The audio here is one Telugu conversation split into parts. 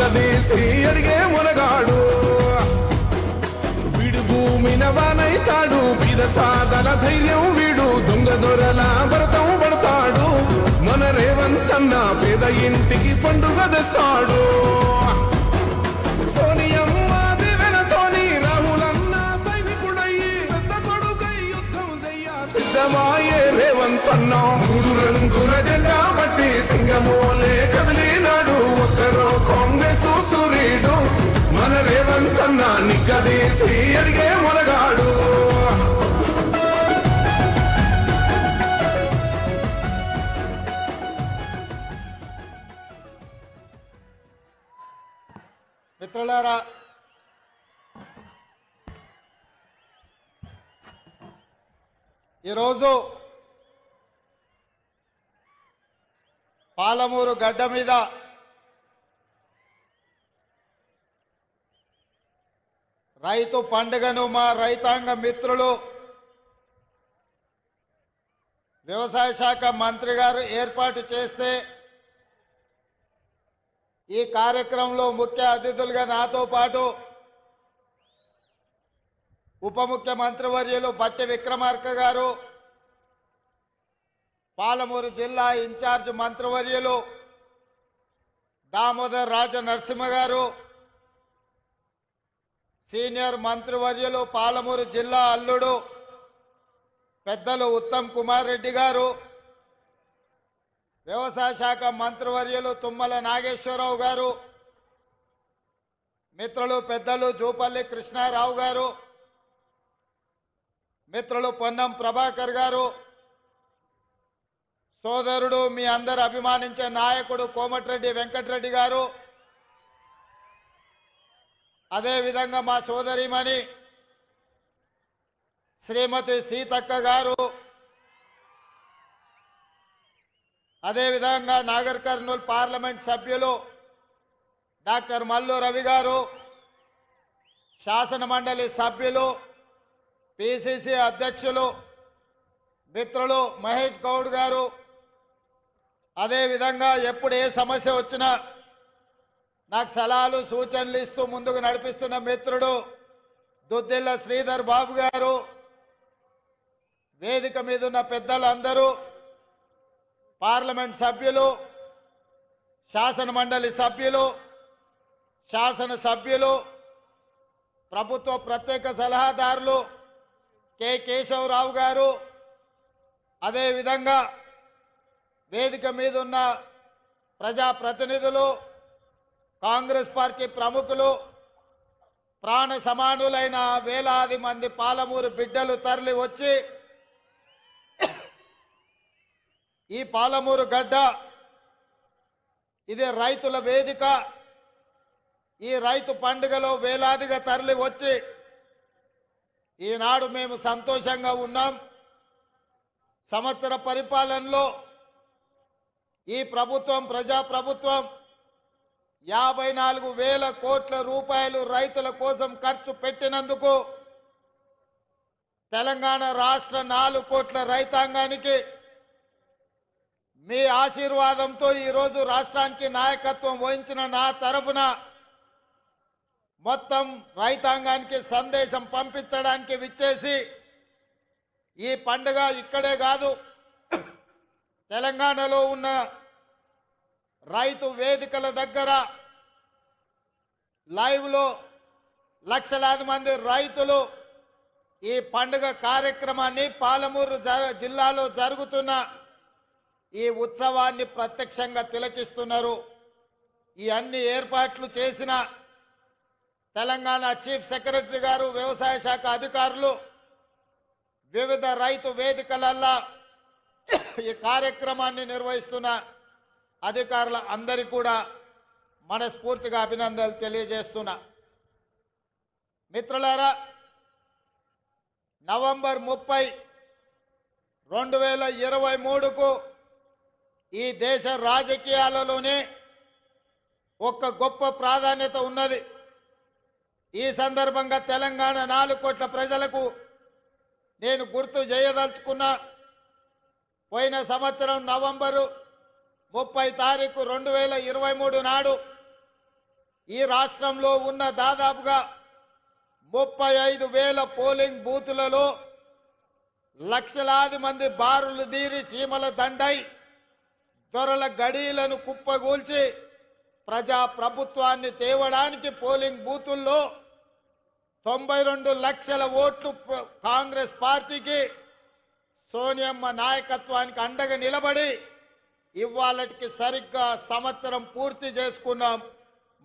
నిగ్గదీసి అడిగే మునగాడు వీడు భూమిన వానైతాడు బీదసాదల ధైర్యం వీడు దొంగ దొరల భరతం పడతాడు మన రేవంతన్న పేద ఇంటికి పండుగ తెస్తాడు సోనియమ్మ దివెనతోని రాహులన్న సైనికుడయ్యి పెద్ద కొడుకై యుద్ధం చెయ్య సిద్ధమాయే రేవంతన్న మూడు రంగుల జెండా బట్టి సింగమోలే కదిలినాడు ఒక్కరో కాంగ్రెస్ సూర్యుడు మన రేవంతన్న నిగ్గదీసి అడిగే మొనగాడు మిత్రులారా, ఈరోజు పాలమూరు గడ్డ మీద రైతు పండుగను మా రైతాంగ మిత్రులు వ్యవసాయ శాఖ మంత్రి గారు ఏర్పాటు చేస్తే ఈ కార్యక్రమంలో ముఖ్య అతిథులుగా నాతో పాటు ఉప ముఖ్యమంత్రి వర్యులు బట్టి విక్రమార్క గారు, పాలమూరు జిల్లా ఇన్ఛార్జ్ మంత్రివర్యులు దామోదర్ రాజ నరసింహ గారు, సీనియర్ మంత్రివర్యులు పాలమూరు జిల్లా అల్లుడు పెద్దలు ఉత్తమ్ కుమార్ రెడ్డి గారు, వ్యవసాయ శాఖ మంత్రివర్యులు తుమ్మల నాగేశ్వరరావు గారు, మిత్రులు పెద్దలు జూపల్లి కృష్ణారావు గారు, మిత్రులు పొన్నం ప్రభాకర్ గారు, సోదరుడు మీ అందరు అభిమానించే నాయకుడు కోమటిరెడ్డి వెంకటరెడ్డి గారు, అదేవిధంగా మా సోదరిమణి శ్రీమతి సీతక్క గారు, అదేవిధంగా నాగర్ కర్నూల్ పార్లమెంట్ సభ్యులు డాక్టర్ మల్లు రవి గారు, శాసన మండలి సభ్యులు పిసిసి అధ్యక్షులు మిత్రులు మహేష్ గౌడ్ గారు, అదేవిధంగా ఎప్పుడు ఏ సమస్య వచ్చినా నాకు సలహాలు సూచనలు ఇస్తూ ముందుకు నడిపిస్తున్న మిత్రుడు దుద్దిల్ల శ్రీధర్ బాబు గారు, వేదిక మీద ఉన్న పెద్దలందరూ, పార్లమెంట్ సభ్యులు, శాసన మండలి సభ్యులు, శాసన సభ్యులు, ప్రభుత్వ ప్రత్యేక సలహాదారులు కె కేశవరావు గారు, అదేవిధంగా వేదిక మీద ఉన్న ప్రజాప్రతినిధులు, కాంగ్రెస్ పార్టీ ప్రముఖులు, ప్రాణ సమానులైన వేలాది మంది పాలమూరు బిడ్డలు తరలి వచ్చి ఈ పాలమూరు గడ్డ ఇది రైతుల వేదిక. ఈ రైతు పండుగలో వేలాదిగా తరలి వచ్చి ఈనాడు మేము సంతోషంగా ఉన్నాం. సంవత్సర పరిపాలనలో ఈ ప్రభుత్వం ప్రజాప్రభుత్వం 54,000 కోట్ల రూపాయలు రైతుల కోసం ఖర్చు పెట్టినందుకు తెలంగాణ రాష్ట్ర 4 కోట్ల రైతాంగానికి మీ ఆశీర్వాదంతో ఈరోజు రాష్ట్రానికి నాయకత్వం వహించిన నా తరఫున మొత్తం రైతాంగానికి సందేశం పంపించడానికి విచ్చేసి ఈ పండుగ ఇక్కడే కాదు తెలంగాణలో ఉన్న రైతు వేదికల దగ్గర లైవ్లో లక్షలాది మంది రైతులు ఈ పండుగ కార్యక్రమాన్ని పాలమూరు జిల్లాలో జరుగుతున్న ఈ ఉత్సవాన్ని ప్రత్యక్షంగా తిలకిస్తున్నారు. ఈ అన్ని ఏర్పాట్లు చేసిన తెలంగాణ చీఫ్ సెక్రటరీ గారు, వ్యవసాయ శాఖ అధికారులు, వివిధ రైతు వేదికలల్లో ఈ కార్యక్రమాన్ని నిర్వహిస్తున్న అధికారుల అందరికీ కూడా మనస్ఫూర్తిగా అభినందనలు తెలియజేస్తున్నా. మిత్రులారా, నవంబర్ 30, 2023కు ఈ దేశ రాజకీయాలలోనే ఒక గొప్ప ప్రాధాన్యత ఉన్నది. ఈ సందర్భంగా తెలంగాణ 4 కోట్ల ప్రజలకు నేను గుర్తు చేయదలుచుకున్నా. పోయిన సంవత్సరం నవంబరు 30 తారీఖు 2023 నాడు ఈ రాష్ట్రంలో ఉన్న దాదాపుగా 35,000 పోలింగ్ బూతులలో లక్షలాది మంది బారులు తీరి సీమల దండై దొరల గడీలను కుప్పగూల్చి ప్రజా ప్రభుత్వాన్ని తేవడానికి పోలింగ్ బూతుల్లో 92 లక్షల ఓట్లు కాంగ్రెస్ పార్టీకి సోనియమ్మ నాయకత్వానికి అండగా నిలబడి ఇవాళకి సరిగ్గా సంవత్సరం పూర్తి చేసుకున్నాం.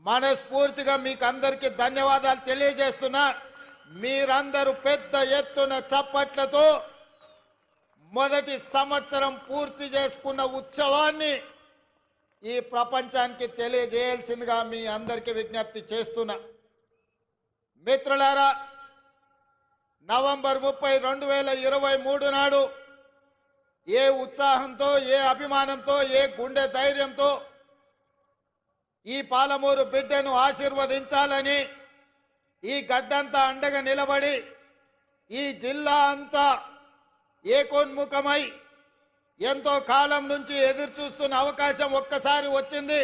మనస్ఫూర్తిగా మీకు అందరికీ ధన్యవాదాలు తెలియజేస్తున్నా. మీరందరూ పెద్ద ఎత్తున చప్పట్లతో మొదటి సంవత్సరం పూర్తి చేసుకున్న ఉత్సవాన్ని ఈ ప్రపంచానికి తెలియజేయాల్సిందిగా మీ అందరికీ విజ్ఞప్తి చేస్తున్నా. మిత్రులారా, నవంబర్ 30, 2023 నాడు ఏ ఉత్సాహంతో, ఏ అభిమానంతో, ఏ గుండె ధైర్యంతో ఈ పాలమూరు బిడ్డను ఆశీర్వదించాలని ఈ గడ్డంతా అండగా నిలబడి ఈ జిల్లా అంతా ఏకోన్ముఖమై ఎంతో కాలం నుంచి ఎదురు చూస్తున్న అవకాశం ఒక్కసారి వచ్చింది.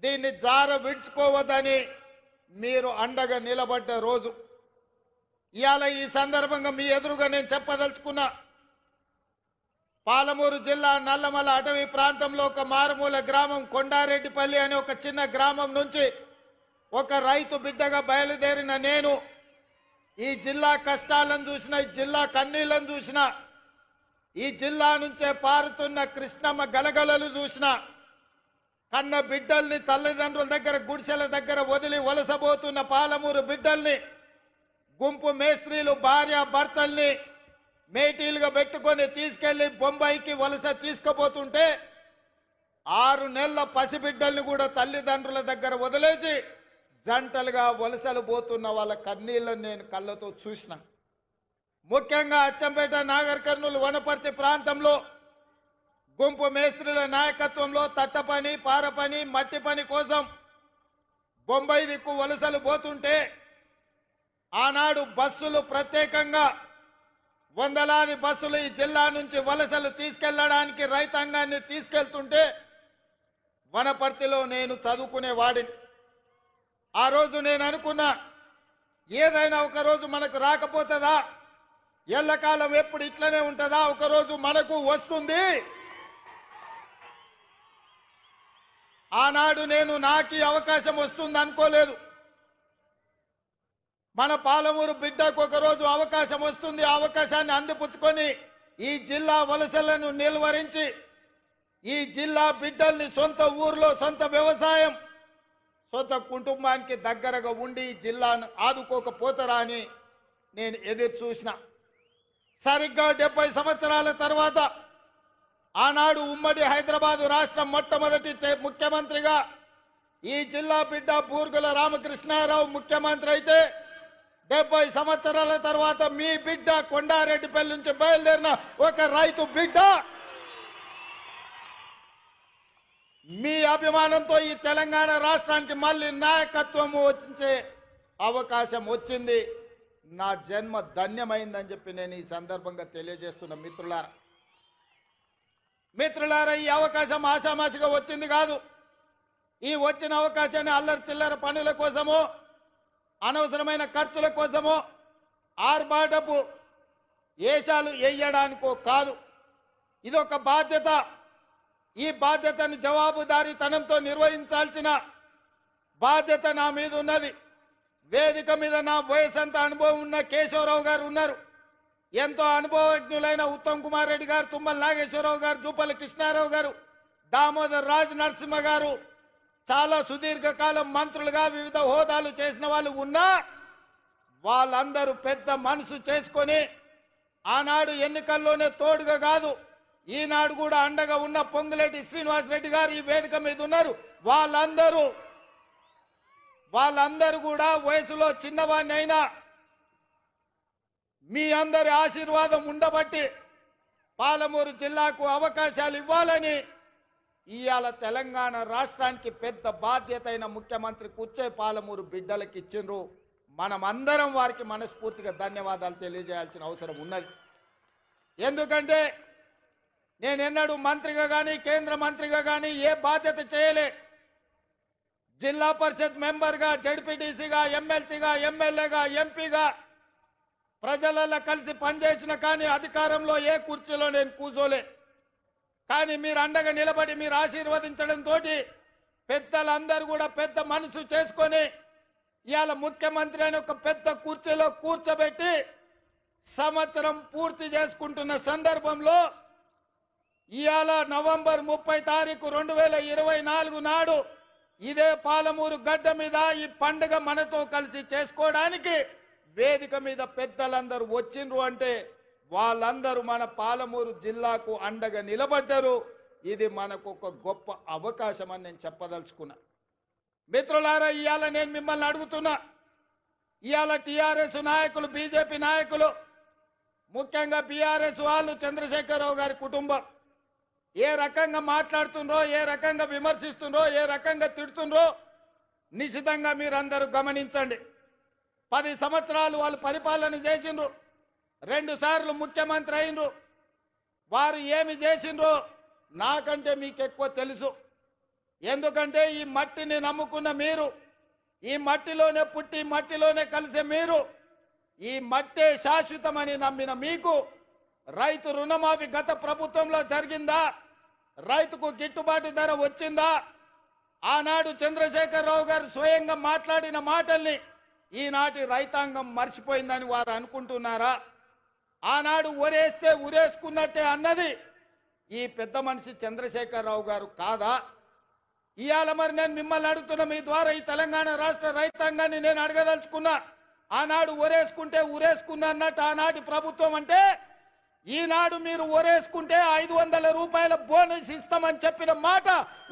దీన్ని జార విడుచుకోవద్దని మీరు అండగా నిలబడ్డ రోజు ఇవాళ. ఈ సందర్భంగా మీ ఎదురుగా నేను చెప్పదలుచుకున్నా, పాలమూరు జిల్లా నల్లమల అటవీ ప్రాంతంలో ఒక మారుమూల గ్రామం కొండారెడ్డిపల్లి అనే ఒక చిన్న గ్రామం నుంచి ఒక రైతు బిడ్డగా బయలుదేరిన నేను ఈ జిల్లా కష్టాలను చూసిన, ఈ జిల్లా కన్నీళ్లను చూసిన, ఈ జిల్లా నుంచే పారుతున్న కృష్ణమ్మ గలగలలు చూసిన, కన్న బిడ్డల్ని తల్లిదండ్రుల దగ్గర గుడిసెల దగ్గర వదిలి వలసబోతున్న పాలమూరు బిడ్డల్ని గుంపు మేస్త్రీలు భార్య భర్తల్ని మేటీలుగా పెట్టుకొని తీసుకెళ్లి బొంబాయికి వలస తీసుకుపోతుంటే 6 నెలల పసిబిడ్డల్ని కూడా తల్లిదండ్రుల దగ్గర వదిలేసి జంటలుగా వలసలు పోతున్న వాళ్ళ కన్నీళ్లను నేను కళ్ళతో చూసిన. ముఖ్యంగా అచ్చంపేట, నాగర్ కర్నూలు, వనపర్తి ప్రాంతంలో గుంపు మేస్త్రీల నాయకత్వంలో తట్ట పని, పార పని, మట్టి పని కోసం బొంబాయి దిక్కు వలసలు పోతుంటే ఆనాడు బస్సులు ప్రత్యేకంగా వందలాది బస్సులు ఈ జిల్లా నుంచి వలసలు తీసుకెళ్లడానికి రైతాంగాన్ని తీసుకెళ్తుంటే వనపర్తిలో నేను చదువుకునేవాడిని. ఆ రోజు నేను అనుకున్నా, ఏదైనా ఒకరోజు మనకు రాకపోతుందా, ఎల్లకాలం ఎప్పుడు ఇట్లనే ఉంటుందా, ఒకరోజు మనకు వస్తుంది. ఆనాడు నేను నాకు ఈ అవకాశం వస్తుంది అనుకోలేదు. మన పాలమూరు బిడ్డకు ఒకరోజు అవకాశం వస్తుంది. ఆ అవకాశాన్ని అందిపుచ్చుకొని ఈ జిల్లా వలసలను నిలువరించి ఈ జిల్లా బిడ్డల్ని సొంత ఊర్లో సొంత వ్యవసాయం, సొంత కుటుంబానికి దగ్గరగా ఉండి ఈ జిల్లాను ఆదుకోకపోతారా అని నేను ఎదురు చూసిన. సరిగ్గా 70 సంవత్సరాల తర్వాత ఆనాడు ఉమ్మడి హైదరాబాదు రాష్ట్రం మొట్టమొదటి ముఖ్యమంత్రిగా ఈ జిల్లా బిడ్డ బూర్గుల రామకృష్ణారావు ముఖ్యమంత్రి అయితే 70 సంవత్సరాల తర్వాత మీ బిడ్డ కొండారెడ్డిపల్లి నుంచి బయలుదేరిన ఒక రైతు బిడ్డ మీ అభిమానంతో ఈ తెలంగాణ రాష్ట్రానికి మళ్ళీ నాయకత్వం వచ్చే అవకాశం వచ్చింది. నా జన్మ ధన్యమైందని చెప్పి నేను ఈ సందర్భంగా తెలియజేస్తున్న మిత్రులారా, ఈ అవకాశం ఆషామాషిగా వచ్చింది కాదు. ఈ వచ్చిన అవకాశాన్ని అల్లరి చిల్లర పనుల కోసమో, అనవసరమైన ఖర్చుల కోసమో, ఆర్భాటపు ఏషాలు వేయడానికో కాదు. ఇదొక బాధ్యత. ఈ బాధ్యతను జవాబుదారీతనంతో నిర్వహించాల్సిన బాధ్యత నా మీద ఉన్నది. వేదిక మీద నా వయసంత అనుభవం ఉన్న కేశవరావు గారు ఉన్నారు. ఎంతో అనుభవజ్ఞులైన ఉత్తమ్ కుమార్ రెడ్డి గారు, తుమ్మల నాగేశ్వరరావు గారు, జూపల్లి కృష్ణారావు గారు, దామోదర్ రాజ్ నరసింహ గారు చాలా సుదీర్ఘకాలం మంత్రులుగా వివిధ హోదాలు చేసిన వాళ్ళు ఉన్నా వాళ్ళందరూ పెద్ద మనసు చేసుకొని ఆనాడు ఎన్నికల్లోనే తోడుగా కాదు, ఈనాడు కూడా అండగా ఉన్న పొంగులేటి శ్రీనివాసరెడ్డి గారు ఈ వేదిక మీద ఉన్నారు. వాళ్ళందరూ కూడా వయసులో చిన్నవాడిని అయినా మీ అందరి ఆశీర్వాదం ఉండబట్టి పాలమూరు జిల్లాకు అవకాశాలు ఇవ్వాలని ఇవాళ తెలంగాణ రాష్ట్రానికి పెద్ద బాధ్యత అయిన ముఖ్యమంత్రి కూర్చే పాలమూరు బిడ్డలకు ఇచ్చిండ్రు. మనమందరం వారికి మనస్ఫూర్తిగా ధన్యవాదాలు తెలియజేయాల్సిన అవసరం ఉన్నది. ఎందుకంటే నేను ఎన్నడూ మంత్రిగా కానీ కేంద్ర మంత్రిగా కానీ ఏ బాధ్యత చేయలే. జిల్లా పరిషత్ మెంబర్గా, జడ్పీటీసీగా, ఎమ్మెల్సీగా, ఎమ్మెల్యేగా, ఎంపీగా ప్రజలలో కలిసి పనిచేసిన కానీ అధికారంలో ఏ కుర్చీలో నేను కూర్చోలే. కానీ మీరు అండగా నిలబడి మీరు ఆశీర్వదించడంతో పెద్దలందరూ కూడా పెద్ద మనసు చేసుకొని ఇవాళ ముఖ్యమంత్రి అని ఒక పెద్ద కుర్చీలో కూర్చోబెట్టి సంవత్సరం పూర్తి చేసుకుంటున్న సందర్భంలో ఇవాళ నవంబర్ 30 తారీఖు 2024 నాడు ఇదే పాలమూరు గడ్డ మీద ఈ పండుగ మనతో కలిసి చేసుకోవడానికి వేదిక మీద పెద్దలందరూ వచ్చిండ్రు అంటే వాళ్ళందరూ మన పాలమూరు జిల్లాకు అండగా నిలబడ్డారు. ఇది మనకు ఒక గొప్ప అవకాశం అని నేను చెప్పదలుచుకున్నా. మిత్రులారా, ఇవాళ నేను మిమ్మల్ని అడుగుతున్నా, ఇవాళ టీఆర్ఎస్ నాయకులు, బీజేపీ నాయకులు, ముఖ్యంగా బీఆర్ఎస్ వాళ్ళు, చంద్రశేఖరరావు గారి కుటుంబం ఏ రకంగా మాట్లాడుతుండ్రో, ఏ రకంగా విమర్శిస్తుండ్రో, ఏ రకంగా తిడుతుండ్రో నిశితంగా మీరందరూ గమనించండి. 10 సంవత్సరాలు వాళ్ళు పరిపాలన చేసిండ్రు, 2 సార్లు ముఖ్యమంత్రి అయినరు. వారు ఏమి చేసిండ్రో నాకంటే మీకు ఎక్కువ తెలుసు. ఎందుకంటే ఈ మట్టిని నమ్ముకున్న మీరు, ఈ మట్టిలోనే పుట్టి మట్టిలోనే కలిసే మీరు, ఈ మట్టే శాశ్వతమని నమ్మిన మీకు రైతు రుణమాఫీ గత ప్రభుత్వంలో జరిగిందా? రైతుకు గిట్టుబాటు ధర వచ్చిందా? ఆనాడు చంద్రశేఖరరావు గారు స్వయంగా మాట్లాడిన మాటల్ని ఈనాటి రైతాంగం మర్చిపోయిందని వారు అనుకుంటున్నారా? ఆనాడు ఒరేస్తే ఉరేసుకున్నట్టే అన్నది ఈ పెద్ద మనిషి చంద్రశేఖరరావు గారు కాదా? ఇవాళ మరి నేను మిమ్మల్ని అడుగుతున్నా, మీ ద్వారా ఈ తెలంగాణ రాష్ట్ర రైతాంగాన్ని నేను అడగదలుచుకున్నా. ఆనాడు ఒరేసుకుంటే ఉరేసుకున్నా అన్నట్టు ఆనాటి ప్రభుత్వం అంటే ఈనాడు మీరు ఒరేసుకుంటే 500 రూపాయల బోనస్ ఇస్తామని చెప్పిన మాట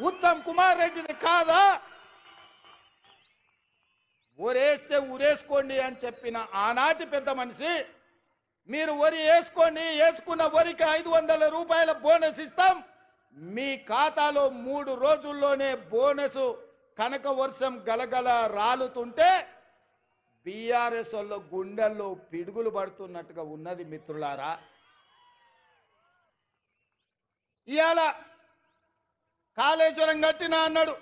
ఉత్తమ్ కుమార్ రెడ్డిది కాదా? ఒరేస్తే ఉరేసుకోండి అని చెప్పిన ఆనాటి పెద్ద మనిషి మీరు వరి వేసుకోండి, వేసుకున్న వరికి 500 రూపాయల బోనస్ ఇస్తాం, మీ ఖాతాలో 3 రోజుల్లోనే బోనస్ కనక వర్షం గలగల రాలుతుంటే బీఆర్ఎస్ వాళ్ళ గుండెల్లో పిడుగులు పడుతున్నట్టుగా ఉన్నది. మిత్రులారా, ఇవాళ కాళేశ్వరం కట్టినా అన్నాడు,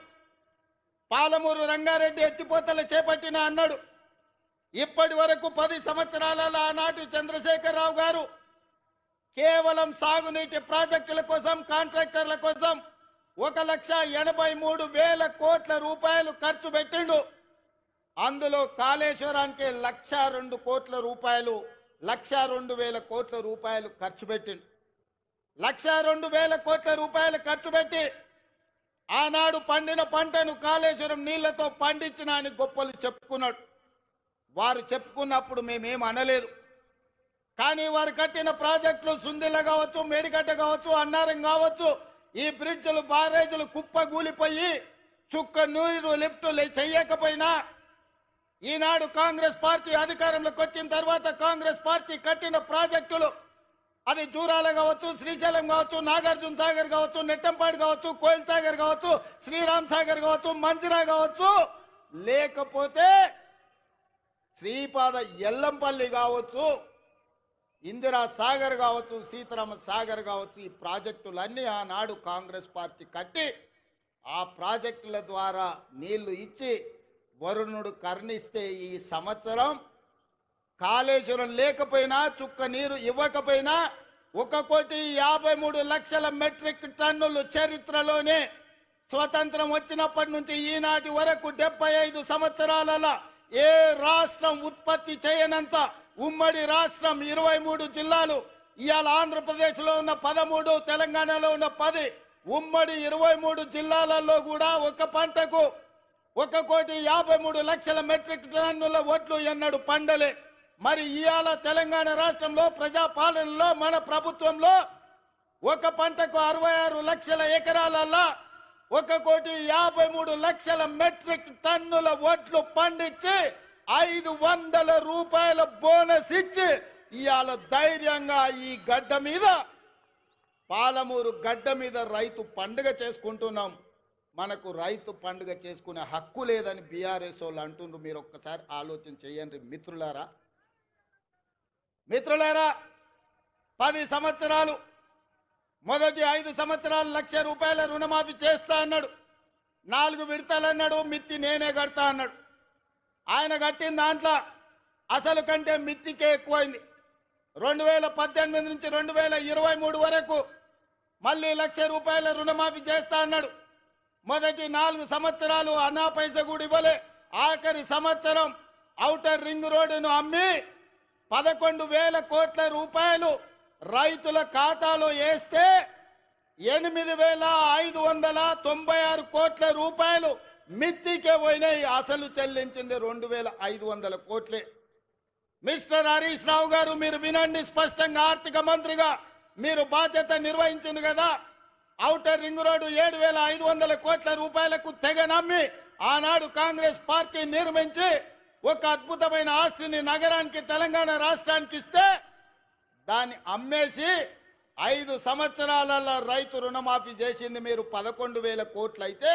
పాలమూరు రంగారెడ్డి ఎత్తిపోతలు చేపట్టినా అన్నాడు. ఇప్పటి వరకు 10 సంవత్సరాలలో ఆనాటి చంద్రశేఖరరావు గారు కేవలం సాగునీటి ప్రాజెక్టుల కోసం, కాంట్రాక్టర్ల కోసం 1,83,000 కోట్ల రూపాయలు ఖర్చు పెట్టిండు. అందులో కాళేశ్వరానికి 1,02 కోట్ల రూపాయలు, 1,02,000 కోట్ల రూపాయలు ఖర్చు పెట్టిండు. 1,02,000 కోట్ల రూపాయలు ఖర్చు పెట్టి ఆనాడు పండిన పంటను కాళేశ్వరం నీళ్లతో పండించిన అని గొప్పలు చెప్పుకున్నాడు. వారు చెప్పుకున్నప్పుడు మేమేం అనలేదు. కానీ వారు కట్టిన ప్రాజెక్టులు సుందిల్ల కావచ్చు, మేడిగడ్డ కావచ్చు, అన్నారం కావచ్చు, ఈ బ్రిడ్జ్లు, బారేజీలు కుప్పగూలిపోయి చుక్క నీరు లిఫ్టులు చెయ్యకపోయినా ఈనాడు కాంగ్రెస్ పార్టీ అధికారంలోకి వచ్చిన తర్వాత కాంగ్రెస్ పార్టీ కట్టిన ప్రాజెక్టులు, అది జూరాల కావచ్చు, శ్రీశైలం కావచ్చు, నాగార్జున సాగర్ కావచ్చు, నెట్టంపాడు కావచ్చు, కోయిల్ సాగర్ కావచ్చు, శ్రీరామ్ సాగర్ కావచ్చు, మంజిరా కావచ్చు, లేకపోతే శ్రీపాద ఎల్లంపల్లి కావచ్చు, ఇందిరా సాగర్ కావచ్చు, సీతారామ సాగర్ కావచ్చు, ఈ ప్రాజెక్టులన్నీ ఆనాడు కాంగ్రెస్ పార్టీ కట్టి ఆ ప్రాజెక్టుల ద్వారా నీళ్లు ఇచ్చి వరుణుడు కర్ణిస్తే ఈ సంవత్సరం కాళేశ్వరం లేకపోయినా, చుక్క నీరు ఇవ్వకపోయినా 1,53,00,000 మెట్రిక్ టన్నులు చరిత్రలోనే స్వతంత్రం వచ్చినప్పటి నుంచి ఈనాటి వరకు 75 సంవత్సరాలలో ఏ రాష్ట్రం ఉత్పత్తి చేయనంత ఉమ్మడి రాష్ట్రం 23 జిల్లాలు. ఇవాళ ఆంధ్రప్రదేశ్లో ఉన్న 13, తెలంగాణలో ఉన్న 10, ఉమ్మడి 23 జిల్లాలలో కూడా ఒక పంటకు 1,53,00,000 మెట్రిక్ టన్నుల వడ్లు ఎన్నడు పండలే. మరి ఇవాళ తెలంగాణ రాష్ట్రంలో ప్రజాపాలనలో మన ప్రభుత్వంలో ఒక పంటకు 66 లక్షల ఎకరాలలో 1,53,00,000 మెట్రిక్ టన్నుల వడ్లు పండించి 500 రూపాయల బోనస్ ఇచ్చి ఇవాళ ధైర్యంగా ఈ గడ్డ మీద, పాలమూరు గడ్డ మీద రైతు పండుగ చేసుకుంటున్నాం. మనకు రైతు పండుగ చేసుకునే హక్కు లేదని బీఆర్ఎస్ వాళ్ళు అంటుండ్రు. మీరు ఒక్కసారి ఆలోచన చేయండి మిత్రులారా. 10 సంవత్సరాలు, మొదటి 5 సంవత్సరాలు 1,00,000 రూపాయల రుణమాఫీ చేస్తా అన్నాడు. 4 విడతలు అన్నాడు, మిత్తి నేనే కడతా అన్నాడు. ఆయన కట్టిన దాంట్లో అసలు కంటే మిత్తికే ఎక్కువైంది. 2018 నుంచి 2023 వరకు మళ్ళీ ₹1,00,000 రుణమాఫీ చేస్తా అన్నాడు. మొదటి 4 సంవత్సరాలు అన్నా పైసా కూడా ఇవ్వలే. ఆఖరి సంవత్సరం ఔటర్ రింగ్ రోడ్డును అమ్మి 11,000 కోట్ల రూపాయలు రైతుల ఖాతాలో వేస్తే 8,596 కోట్ల రూపాయలు మిత్తికే పోయినాయి. అసలు చెల్లించింది 2,500 కోట్లే. మిస్టర్ హరీష్ రావు గారు, మీరు వినండి స్పష్టంగా. ఆర్థిక మంత్రిగా మీరు బాధ్యత నిర్వహించింది కదా. ఔటర్ రింగ్ రోడ్డు 7,500 కోట్ల రూపాయలకు తెగ నమ్మి ఆనాడు కాంగ్రెస్ పార్టీ నిర్మించి ఒక అద్భుతమైన ఆస్తిని నగరానికి, తెలంగాణ రాష్ట్రానికి ఇస్తే దాన్ని అమ్మేసి 5 సంవత్సరాలలో రైతు రుణమాఫీ చేసింది మీరు 11,000 కోట్లు అయితే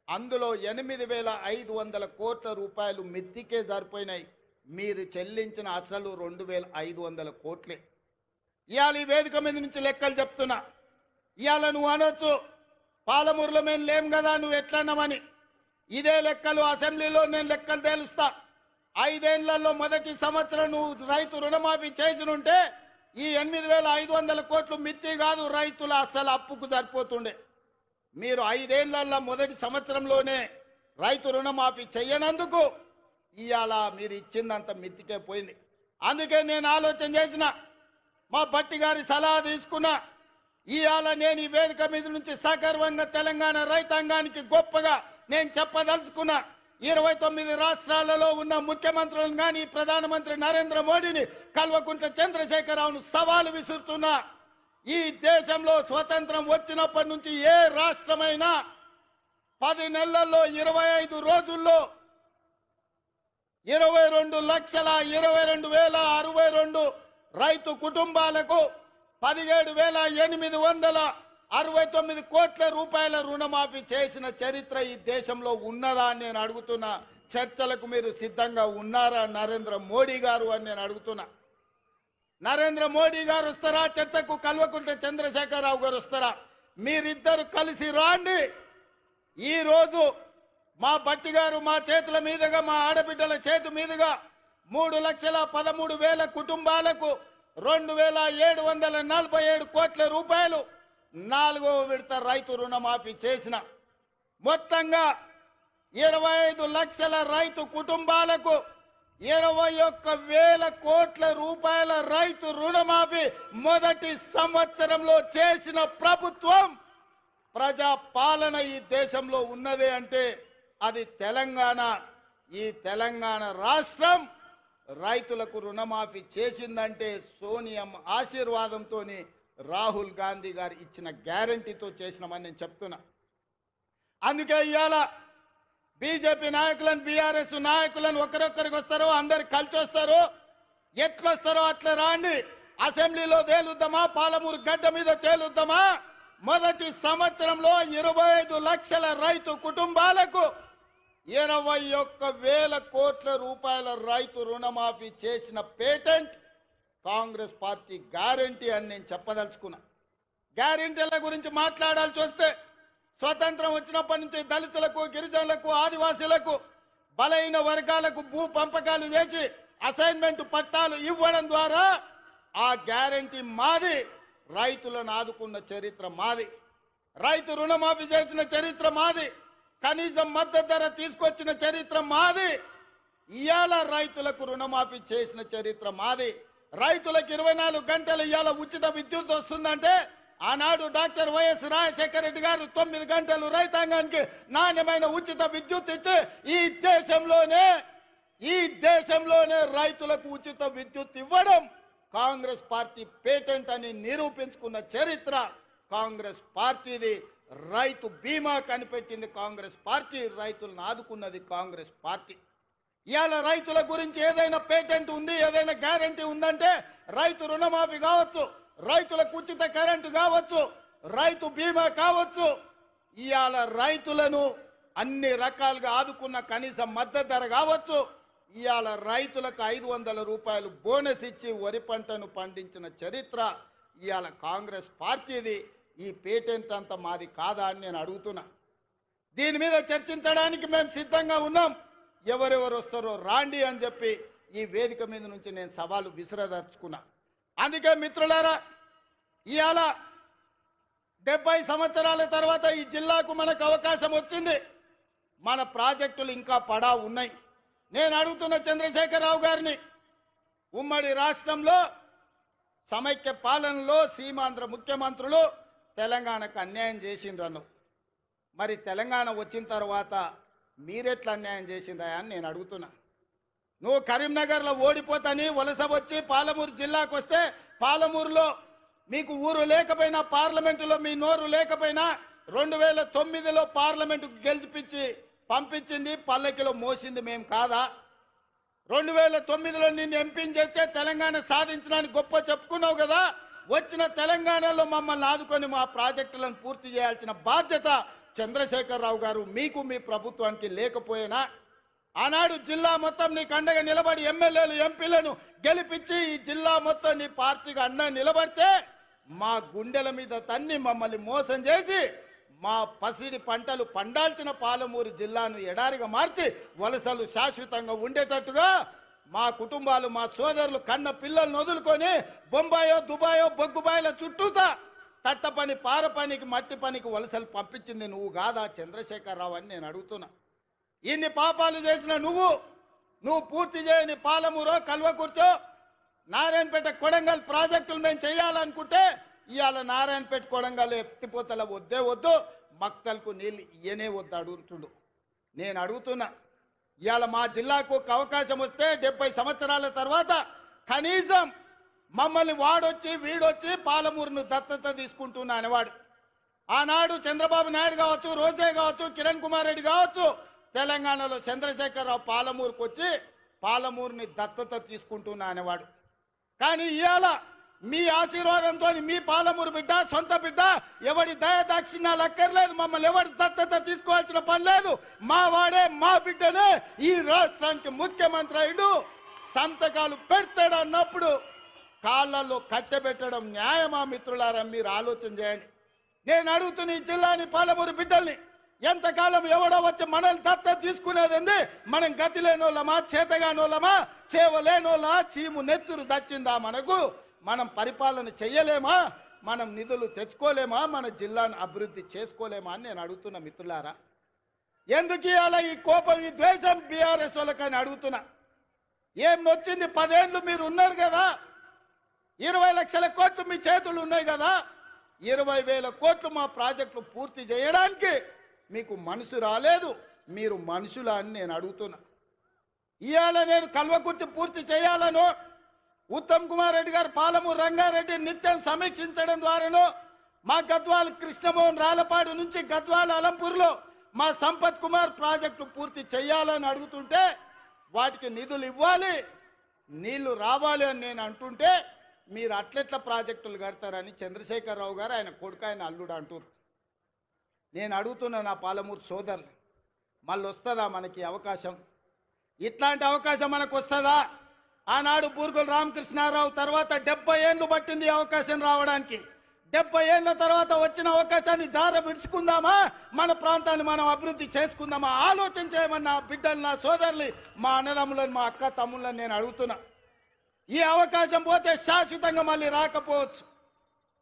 అందులో 8,500 కోట్ల రూపాయలు మిత్తికే సరిపోయినాయి. మీరు చెల్లించిన అసలు 2,500 కోట్లే. ఇవాళ ఈ వేదిక మీద నుంచి లెక్కలు చెప్తున్నా. ఇవాళ నువ్వు అనొచ్చు, పాలమూరులో మేము లేం కదా, నువ్వు ఎట్లన్నామని. ఇదే లెక్కలు అసెంబ్లీలో నేను లెక్కలు తేలుస్తా. 5 ఏళ్లలో మొదటి సంవత్సరం నువ్వు రైతు రుణమాఫీ చేసినుంటే ఈ 8,500 కోట్లు మిత్తి కాదు, రైతుల అసలు అప్పుకు సరిపోతుండే. మీరు 5 ఏళ్లలో మొదటి సంవత్సరంలోనే రైతు రుణమాఫీ చెయ్యనందుకు ఇవాళ మీరు ఇచ్చిందంత మిత్తికే పోయింది. అందుకే నేను ఆలోచన చేసిన, మా భట్టి గారి సలహా తీసుకున్నా. ఇవాళ నేను ఈ వేదిక మీద నుంచి సగర్వంగా తెలంగాణ రైతాంగానికి గొప్పగా నేను చెప్పదలుచుకున్నా. 29 రాష్ట్రాలలో ఉన్న ముఖ్యమంత్రులను కానీ ప్రధానమంత్రి నరేంద్ర మోడీని, కల్వకుంట్ల చంద్రశేఖరరావును సవాలు విసురుతున్నా. ఈ దేశంలో స్వతంత్రం వచ్చినప్పటి నుంచి ఏ రాష్ట్రమైనా 10 నెలల్లో 25 రోజుల్లో 22,22,062 రైతు కుటుంబాలకు 17,869 కోట్ల రూపాయల రుణమాఫీ చేసిన చరిత్ర ఈ దేశంలో ఉన్నదా అని నేను అడుగుతున్నా. చర్చలకు మీరు సిద్ధంగా ఉన్నారా నరేంద్ర మోడీ గారు అని నేను అడుగుతున్నా. నరేంద్ర మోడీ గారు వస్తారా చర్చకు? కల్వకుంట్ల చంద్రశేఖరరావు గారు వస్తారా? మీరిద్దరు కలిసి రాండి. ఈరోజు మా భట్టి గారు మా చేతుల మీదుగా, మా ఆడబిడ్డల చేతి మీదుగా 3,13,000 కుటుంబాలకు 2,747 కోట్ల రూపాయలు 4వ విడత రైతు రుణమాఫీ చేసిన. మొత్తంగా 25 లక్షల రైతు కుటుంబాలకు 21,000 కోట్ల రూపాయల రైతు రుణమాఫీ మొదటి సంవత్సరంలో చేసిన ప్రభుత్వం, ప్రజా పాలన ఈ దేశంలో ఉన్నదే అంటే అది తెలంగాణ. ఈ తెలంగాణ రాష్ట్రం రైతులకు రుణమాఫీ చేసిందంటే సోనియమ్మ ఆశీర్వాదంతో, రాహుల్ గాంధీ గారు ఇచ్చిన గ్యారంటీతో చేసినామని నేను చెప్తున్నా. అందుకే ఇవాళ బీజేపీ నాయకులను, బీఆర్ఎస్ నాయకులను ఒకరొక్కరికి వస్తారో అందరు కలిసి వస్తారో, ఎట్లొస్తారో అట్లా రాండి. అసెంబ్లీలో తేలుద్దామా, పాలమూరు గడ్డ మీద తేలుద్దామా. మొదటి సంవత్సరంలో 25 లక్షల రైతు కుటుంబాలకు 21,000 కోట్ల రూపాయల రైతు రుణమాఫీ చేసిన పేటెంట్ కాంగ్రెస్ పార్టీ గ్యారంటీ అని నేను చెప్పదలుచుకున్నా. గ్యారంటీల గురించి మాట్లాడాల్సి వస్తే, స్వతంత్రం వచ్చినప్పటి నుంచి దళితులకు, గిరిజనులకు, ఆదివాసీలకు, బలైన వర్గాలకు భూ పంపకాలు చేసి అసైన్మెంట్ పట్టాలు ఇవ్వడం ద్వారా ఆ గ్యారంటీ మాది. రైతులను ఆదుకున్న చరిత్ర మాది. రైతు రుణమాఫీ చేసిన చరిత్ర మాది. కనీసం మద్దతు ధర తీసుకొచ్చిన చరిత్ర మాది. ఇవాళ రైతులకు రుణమాఫీ చేసిన చరిత్ర మాది. రైతులకు 24 గంటలు ఇవాళ ఉచిత విద్యుత్ వస్తుందంటే ఆనాడు డాక్టర్ వైఎస్ రాజశేఖర రెడ్డి గారు 9 గంటలు రైతాంగానికి నాణ్యమైన ఉచిత విద్యుత్ ఇచ్చి ఈ దేశంలోనే రైతులకు ఉచిత విద్యుత్ ఇవ్వడం కాంగ్రెస్ పార్టీ పేటెంట్ అని నిరూపించుకున్న చరిత్ర కాంగ్రెస్ పార్టీది. రైతు బీమా కనిపెట్టింది కాంగ్రెస్ పార్టీ. రైతులను ఆదుకున్నది కాంగ్రెస్ పార్టీ. ఇవాళ రైతుల గురించి ఏదైనా పేటెంట్ ఉంది, ఏదైనా గ్యారంటీ ఉందంటే రైతు రుణమాఫీ కావచ్చు, రైతులకు ఉచిత కరెంటు కావచ్చు, రైతు బీమా కావచ్చు. ఇవాళ రైతులను అన్ని రకాలుగా ఆదుకున్న కనీస మద్దతు ధర కావచ్చు. ఇవాళ రైతులకు 500 రూపాయలు బోనస్ ఇచ్చి వరి పంటను పండించిన చరిత్ర ఇవాళ కాంగ్రెస్ పార్టీది. ఈ పేటెంట్ అంతా మాది కాదా అని నేను అడుగుతున్నా. దీని మీద చర్చించడానికి మేము సిద్ధంగా ఉన్నాం. ఎవరెవరు వస్తారో రాండి అని చెప్పి ఈ వేదిక మీద నుంచి నేను సవాలు విసిరదర్చుకున్నా. అందుకే మిత్రులారా, ఇవాళ 70 సంవత్సరాల తర్వాత ఈ జిల్లాకు మనకు అవకాశం వచ్చింది. మన ప్రాజెక్టులు ఇంకా పడా ఉన్నాయి. నేను అడుగుతున్న చంద్రశేఖరరావు గారిని, ఉమ్మడి రాష్ట్రంలో సమైక్య పాలనలో సీమాంధ్ర ముఖ్యమంత్రులు తెలంగాణకు అన్యాయం చేసిండ్రను. మరి తెలంగాణ వచ్చిన తర్వాత మీరెట్లా అన్యాయం చేసిండ్రా అని నేను అడుగుతున్నా. నువ్వు కరీంనగర్లో ఓడిపోతాని వలస వచ్చి పాలమూరు జిల్లాకు వస్తే, పాలమూరులో మీకు ఊరు లేకపోయినా, పార్లమెంటులో మీ నోరు లేకపోయినా 2009లో పార్లమెంటుకు గెలిపించి పంపించింది, పల్లకిలో మోసింది మేము కాదా? 2009లో నిన్ను ఎంపీని చేస్తే తెలంగాణ సాధించడానికి గొప్ప చెప్పుకున్నావు కదా. వచ్చిన తెలంగాణలో మమ్మల్ని ఆదుకొని మా ప్రాజెక్టులను పూర్తి చేయాల్సిన బాధ్యత చంద్రశేఖరరావు గారు మీకు మీ ప్రభుత్వానికి లేకపోయినా, ఆనాడు జిల్లా మొత్తం నీకు అండగా నిలబడి ఎమ్మెల్యేలు ఎంపీలను గెలిపించి ఈ జిల్లా మొత్తం నీ పార్టీకి అండగా నిలబడితే మా గుండెల మీద తన్ని మమ్మల్ని మోసం చేసి మా పసిడి పంటలు పండాల్సిన పాలమూరు జిల్లాను ఎడారిగా మార్చి వలసలు శాశ్వతంగా ఉండేటట్టుగా మా కుటుంబాలు, మా సోదరులు కన్న పిల్లలను వదులుకొని బొంబాయో దుబాయో బొగ్గుబాయిల చుట్టూతా తట్ట పని, పార పనికి, మట్టి పనికి వలసలు పంపించింది నువ్వు కాదా చంద్రశేఖరరావు అని నేను అడుగుతున్నా. ఇన్ని పాపాలు చేసిన నువ్వు పూర్తి చేయని పాలమూరో, కల్వకుర్తో, నారాయణపేట, కొడంగల్ ప్రాజెక్టులు మేము చేయాలనుకుంటే ఇవాళ నారాయణపేట, కొడంగల్ ఎత్తిపోతల వద్దే వద్దు, మక్తల్కు నీళ్ళు ఇయ్యనే వద్దు అడుగుతుండు. నేను అడుగుతున్నా, ఇవాళ మా జిల్లాకు ఒక అవకాశం వస్తే 70 సంవత్సరాల తర్వాత కనీసం మమ్మల్ని వాడొచ్చి వీడొచ్చి పాలమూరును దత్తత తీసుకుంటున్నా అనేవాడు. ఆనాడు చంద్రబాబు నాయుడు కావచ్చు, రోజే కావచ్చు, కిరణ్ కుమార్ రెడ్డి కావచ్చు, తెలంగాణలో చంద్రశేఖరరావు పాలమూరుకు వచ్చి పాలమూరుని దత్తత తీసుకుంటున్నా అనేవాడు. కానీ ఇవాళ మీ ఆశీర్వాదంతో మీ పాలమూరు బిడ్డ, సొంత బిడ్డ, ఎవడి దయదాక్షిణ్యాలు అక్కర్లేదు, మమ్మల్ని ఎవరి దత్తత తీసుకోవాల్సిన పని లేదు, మా వాడే మా బిడ్డనే ఈ రాష్ట్రానికి ముఖ్యమంత్రి అయ్యుడు, సంతకాలు పెడతాడు అన్నప్పుడు కాళ్ళల్లో కట్టెబెట్టడం న్యాయమా? మిత్రులారా, మీరు ఆలోచన చేయండి. నేను అడుగుతున్న ఈ జిల్లాని, పాలమూరు బిడ్డల్ని, ఎంతకాలం ఎవడో వచ్చి మనల్ని దత్తత తీసుకునేది? మనం గతి లేనోళ్ళమా, చేతగానోళ్ళమా, చేవలేనోళ్ళ చీము నెత్తురు చచ్చిందా మనకు? మనం పరిపాలన చెయ్యలేమా? మనం నిధులు తెచ్చుకోలేమా? మన జిల్లాను అభివృద్ధి చేసుకోలేమా అని నేను అడుగుతున్నా. మిత్రులారా, ఎందుకు అలా ఈ కోపం, ఈ ద్వేషం బీఆర్ఎస్ వాళ్ళకని అడుగుతున్నా. ఏం నొచ్చింది? 10 ఏళ్ళు మీరు ఉన్నారు కదా, 20 లక్షల కోట్లు మీ చేతులు ఉన్నాయి కదా, 20,000 కోట్లు మా ప్రాజెక్టులు పూర్తి చేయడానికి మీకు మనసు రాలేదు. మీరు మనుషులా అని నేను అడుగుతున్నా. ఇవాళ నేను కల్వకుర్తి పూర్తి చేయాలను ఉత్తమ్ కుమార్ రెడ్డి గారు పాలమూరు రంగారెడ్డి నిత్యం సమీక్షించడం ద్వారాను, మా గద్వాల కృష్ణమోహన్ రాలపాడు నుంచి గద్వాల అలంపూర్లో మా సంపత్ కుమార్ ప్రాజెక్టు పూర్తి చేయాలని అడుగుతుంటే వాటికి నిధులు ఇవ్వాలి, నీళ్లు రావాలి అని నేను అంటుంటే మీరు అట్లెట్ల ప్రాజెక్టులు కడతారని చంద్రశేఖరరావు గారు, ఆయన కొడుకు, ఆయన అల్లుడు అంటారు. నేను అడుగుతున్నా నా పాలమూరు సోదరులు, మళ్ళీ వస్తుందా మనకి అవకాశం? ఇట్లాంటి అవకాశం మనకు వస్తుందా? ఆనాడు బూర్గుల రామకృష్ణారావు తర్వాత 70 ఏళ్ళు పట్టింది అవకాశం రావడానికి. 70 ఏళ్ళ తర్వాత వచ్చిన అవకాశాన్ని జార విడుచుకుందామా? మన ప్రాంతాన్ని మనం అభివృద్ధి చేసుకుందామా? ఆలోచన చేయమని నా బిడ్డలు, నా సోదరులు, మా అన్నదమ్ములను, మా అక్క తమ్ముళ్ళని నేను అడుగుతున్నా. ఈ అవకాశం పోతే శాశ్వతంగా మళ్ళీ రాకపోవచ్చు.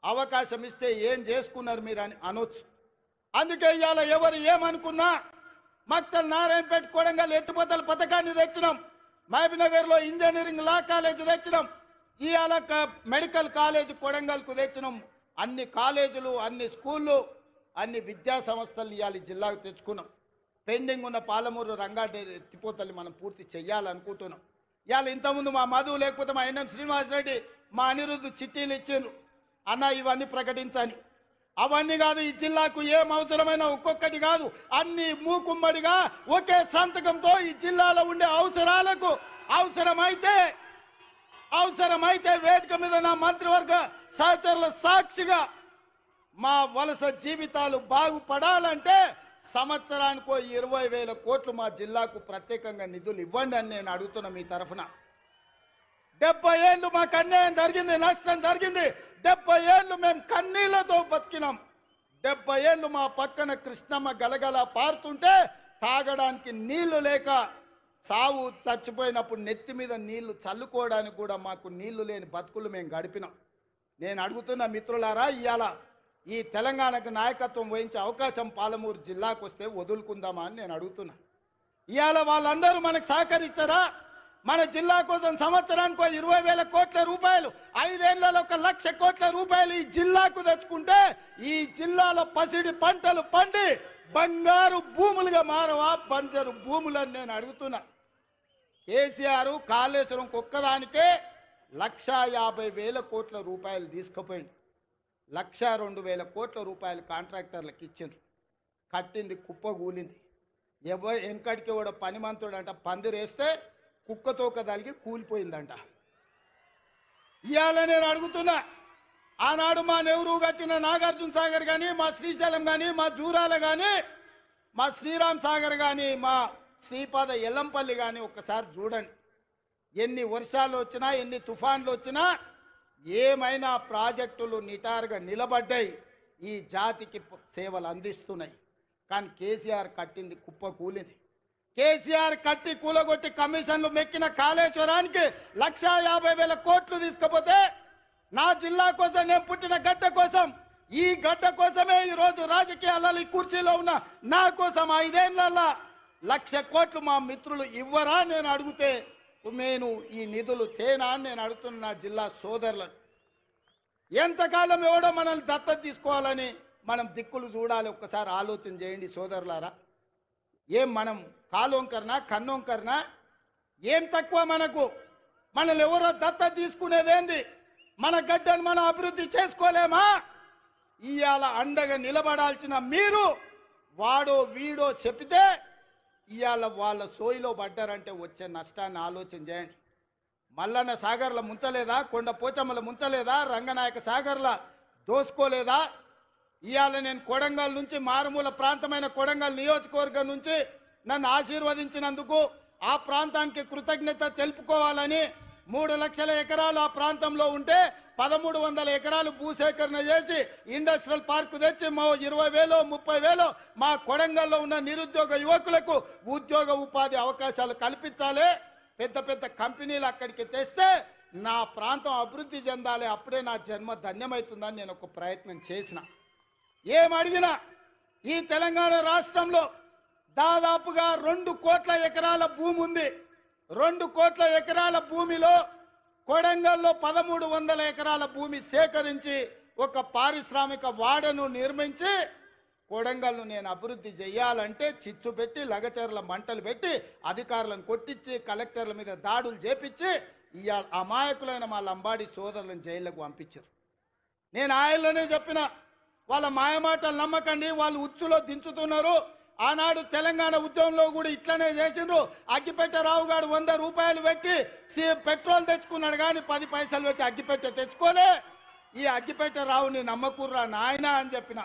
అవకాశం ఇస్తే ఏం చేసుకున్నారు మీరు అని అనొచ్చు. అందుకే ఇవాళ ఎవరు ఏమనుకున్నా మక్తల్, నారాయణపేట, కొడంగల్ ఎత్తిపోతల పథకాన్ని తెచ్చినాం, మహబూబ్నగర్లో ఇంజనీరింగ్ లా కాలేజ్ తెచ్చినాం, ఇవాళ మెడికల్ కాలేజ్ కొడంగల్కు తెచ్చినాం. అన్ని కాలేజీలు, అన్ని స్కూళ్ళు, అన్ని విద్యా సంస్థలు ఇవాళ జిల్లాకు తెచ్చుకున్నాం. పెండింగ్ ఉన్న పాలమూరు రంగారెడ్డి ఎత్తిపోతల్ని మనం పూర్తి చెయ్యాలనుకుంటున్నాం. ఇవాళ ఇంతకుముందు మా మధు, లేకపోతే మా ఎన్ఎం శ్రీనివాసరెడ్డి, మా అనిరుద్ధు చిట్టీలు ఇచ్చిండ్రు, అన్న ఇవన్నీ ప్రకటించని. అవన్నీ కాదు, ఈ జిల్లాకు ఏం అవసరమైన ఒక్కొక్కటి కాదు, అన్ని మూకుమ్మడిగా ఒకే సంతకంతో ఈ జిల్లాలో ఉండే అవసరాలకు అవసరమైతే వేదిక మీద నా మంత్రివర్గ సహచరుల సాక్షిగా మా వలస జీవితాలు బాగుపడాలంటే సంవత్సరానికో 20,000 కోట్లు మా జిల్లాకు ప్రత్యేకంగా నిధులు ఇవ్వండి అని నేను అడుగుతున్నా మీ తరఫున. 70 ఏళ్ళు మాకు అన్యాయం జరిగింది, నష్టం జరిగింది. 70 ఏళ్ళు మేము కన్నీళ్లతో బతికినాం, 70 ఏళ్ళు మా పక్కన కృష్ణమ్మ గలగల పారుతుంటే తాగడానికి నీళ్లు లేక సావు చచ్చిపోయినప్పుడు నెత్తి మీద నీళ్లు చల్లుకోవడానికి కూడా మాకు నీళ్లు లేని బతుకులు మేము గడిపినాం. నేను అడుగుతున్న మిత్రులారా, ఇవాళ ఈ తెలంగాణకు నాయకత్వం వహించే అవకాశం పాలమూరు జిల్లాకు వస్తే వదులుకుందామా అని నేను అడుగుతున్నా. ఇవాళ వాళ్ళందరూ మనకు సహకరించారా? మన జిల్లా కోసం సంవత్సరానికి 20,000 కోట్ల రూపాయలు, 5 ఏళ్లలో 1,00,000 కోట్ల రూపాయలు ఈ జిల్లాకు తెచ్చుకుంటే ఈ జిల్లాలో పసిడి పంటలు పండి బంగారు భూములుగా మారవా బంజరు భూములని నేను అడుగుతున్నా. కేసీఆర్ కాళేశ్వరం ఒక్కదానికే 1,50,000 కోట్ల రూపాయలు తీసుకుపోయింది. 1,02,000 కోట్ల రూపాయలు కాంట్రాక్టర్లకు ఇచ్చిండ్రు. కట్టింది కుప్ప కూలింది. ఎవరు వెనకడికి కూడా పనిమంతుడంట పందిరేస్తే కుక్కతోక తలిగి కూలిపోయిందంట. ఇవాళ నేను అడుగుతున్నా, ఆనాడు మా నెహ్రూ కట్టిన నాగార్జున సాగర్ కానీ, మా శ్రీశైలం కానీ, మా జూరాల కానీ, మా శ్రీరామ్ సాగర్ కానీ, మా శ్రీపాద ఎల్లంపల్లి కానీ ఒక్కసారి చూడండి. ఎన్ని వర్షాలు వచ్చినా, ఎన్ని తుఫాన్లు వచ్చినా ఏమైనా ప్రాజెక్టులు నిటారుగా నిలబడ్డాయి, ఈ జాతికి సేవలు అందిస్తున్నాయి. కానీ కేసీఆర్ కట్టింది కుప్ప కూలింది. కేసీఆర్ కట్టి కూలగొట్టి కమిషన్లు మెక్కిన కాళేశ్వరానికి 1,50,000 కోట్లు తీసుకపోతే నా జిల్లా కోసం, నేను పుట్టిన గడ్డ కోసం, ఈ గడ్డ కోసమే ఈరోజు రాజకీయాలలో ఈ కుర్చీలో ఉన్న నా కోసం 5 ఏళ్లలో 1,00,000 కోట్లు మా మిత్రులు ఇవ్వరా నేను అడిగితే నేను ఈ నిధులు తేనా అని నేను అడుగుతున్న నా జిల్లా సోదరులను. ఎంతకాలం ఎవడో మనల్ని దత్తత తీసుకోవాలని మనం దిక్కులు చూడాలి. ఒక్కసారి ఆలోచన చేయండి సోదరులారా. ఏం మనం కాలోంకరనా కన్నోంకరనా? ఏం తక్కువ మనకు? మనల్ని ఎవరో దత్తత తీసుకునేదేంది? మన గడ్డను మనం అభివృద్ధి చేసుకోలేమా? ఇవాళ అండగా నిలబడాల్సిన మీరు వాడో వీడో చెప్తే ఇవాళ వాళ్ళ సోయిలో పడ్డారంటే వచ్చే నష్టాన్ని ఆలోచన చేయండి. మల్లన్న సాగర్ల ముంచలేదా? కొండ పోచమ్మల ముంచలేదా? రంగనాయక సాగర్ల దోసుకోలేదా? ఇవాళ నేను కొడంగల్ నుంచి, మారుమూల ప్రాంతమైన కొడంగల్ నియోజకవర్గం నుంచి నన్ను ఆశీర్వదించినందుకు ఆ ప్రాంతానికి కృతజ్ఞత తెలుపుకోవాలని 3 లక్షల ఎకరాలు ఆ ప్రాంతంలో ఉంటే 1,300 ఎకరాలు భూసేకరణ చేసి ఇండస్ట్రియల్ పార్క్ తెచ్చి 20,000 30,000 మా కొడంగల్లో ఉన్న నిరుద్యోగ యువకులకు ఉద్యోగ ఉపాధి అవకాశాలు కల్పించాలి. పెద్ద పెద్ద కంపెనీలు అక్కడికి తెస్తే నా ప్రాంతం అభివృద్ధి చెందాలి. అప్పుడే నా జన్మ ధన్యమవుతుందని నేను ఒక ప్రయత్నం చేసిన. ఏమడిగినా ఈ తెలంగాణ రాష్ట్రంలో దాదాపుగా 2 కోట్ల ఎకరాల భూమి ఉంది. 2 కోట్ల ఎకరాల భూమిలో కొడంగల్లో 1,300 ఎకరాల భూమి సేకరించి ఒక పారిశ్రామిక వాడను నిర్మించి కొడంగల్ను నేను అభివృద్ధి చేయాలంటే చిచ్చు పెట్టి, లగచర్ల మంటలు పెట్టి, అధికారులను కొట్టించి, కలెక్టర్ల మీద దాడులు చేపించి ఇవాళ అమాయకులైన మా లంబాడి సోదరులను జైళ్లకు పంపించారు. నేను ఆయనలోనే చెప్పిన, వాళ్ళ మాయమాటలు నమ్మకండి, వాళ్ళు ఉచ్చులో దించుతున్నారు. ఆనాడు తెలంగాణ ఉద్యమంలో కూడా ఇట్లనే చేసిండ్రు. అగ్గిపెట్టె రావు గారు 100 రూపాయలు పెట్టి పెట్రోల్ తెచ్చుకున్నాడు, కానీ 10 పైసలు పెట్టి అగ్గిపెట్టె తెచ్చుకోలే. ఈ అగ్గిపెట్టె రావుని నమ్మకుర్రా నాయన అని చెప్పిన.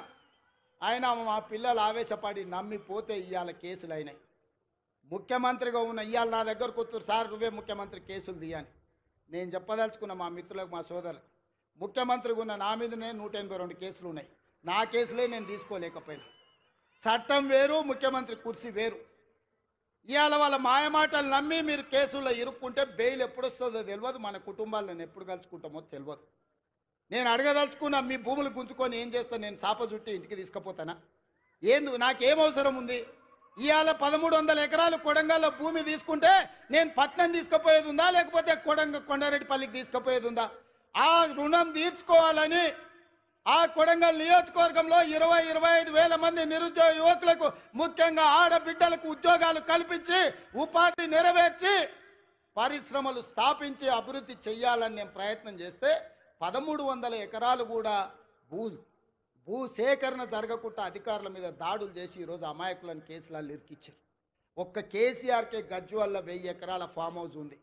ఆయన మా పిల్లలు ఆవేశపడి నమ్మిపోతే ఇవాళ కేసులు అయినాయి. ముఖ్యమంత్రిగా ఉన్న ఇవాళ నా దగ్గరకు వస్తారు, సార్ నువ్వే ముఖ్యమంత్రి కేసులు తీయని. నేను చెప్పదలుచుకున్న మా మిత్రులకు, మా సోదరులకు, ముఖ్యమంత్రిగా ఉన్న నా మీదనే 182 కేసులు ఉన్నాయి. నా కేసులే నేను తీసుకోలేకపోయినా. చట్టం వేరు, ముఖ్యమంత్రి కుర్చీ వేరు. ఇవాళ వాళ్ళ మాయమాటలు నమ్మి మీరు కేసుల్లో ఇరుక్కుంటే బెయిల్ ఎప్పుడు వస్తుందో తెలియదు, మన కుటుంబాలను ఎప్పుడు కలుసుకుంటామో తెలియదు. నేను అడగదలుచుకున్నా, మీ భూములు గుంజుకొని ఏం చేస్తాను? నేను చాప చుట్టి ఇంటికి తీసుకుపోతానా? నాకేం అవసరం ఉంది? ఇవాళ 1,300 ఎకరాలు కొడంగల్లో భూమి తీసుకుంటే నేను పట్నం తీసుకుపోయేది ఉందా, లేకపోతే కొండారెడ్డిపల్లికి తీసుకుపోయేది ఉందా? ఆ రుణం తీర్చుకోవాలని ఆ కొడంగల్ నియోజకవర్గంలో 20-25 వేల మంది నిరుద్యోగ యువకులకు, ముఖ్యంగా ఆడబిడ్డలకు ఉద్యోగాలు కల్పించి ఉపాధి నెరవేర్చి పరిశ్రమలు స్థాపించి అభివృద్ధి చేయాలని నేను ప్రయత్నం చేస్తే 1,300 ఎకరాలు కూడా భూసేకరణ జరగకుండా అధికారుల మీద దాడులు చేసి ఈరోజు అమాయకులను కేసులలో ఇరికిచ్చారు. ఒక్క కేసీఆర్కే గజ్వల్ల 1000 ఎకరాల ఫామ్ హౌస్ ఉంది.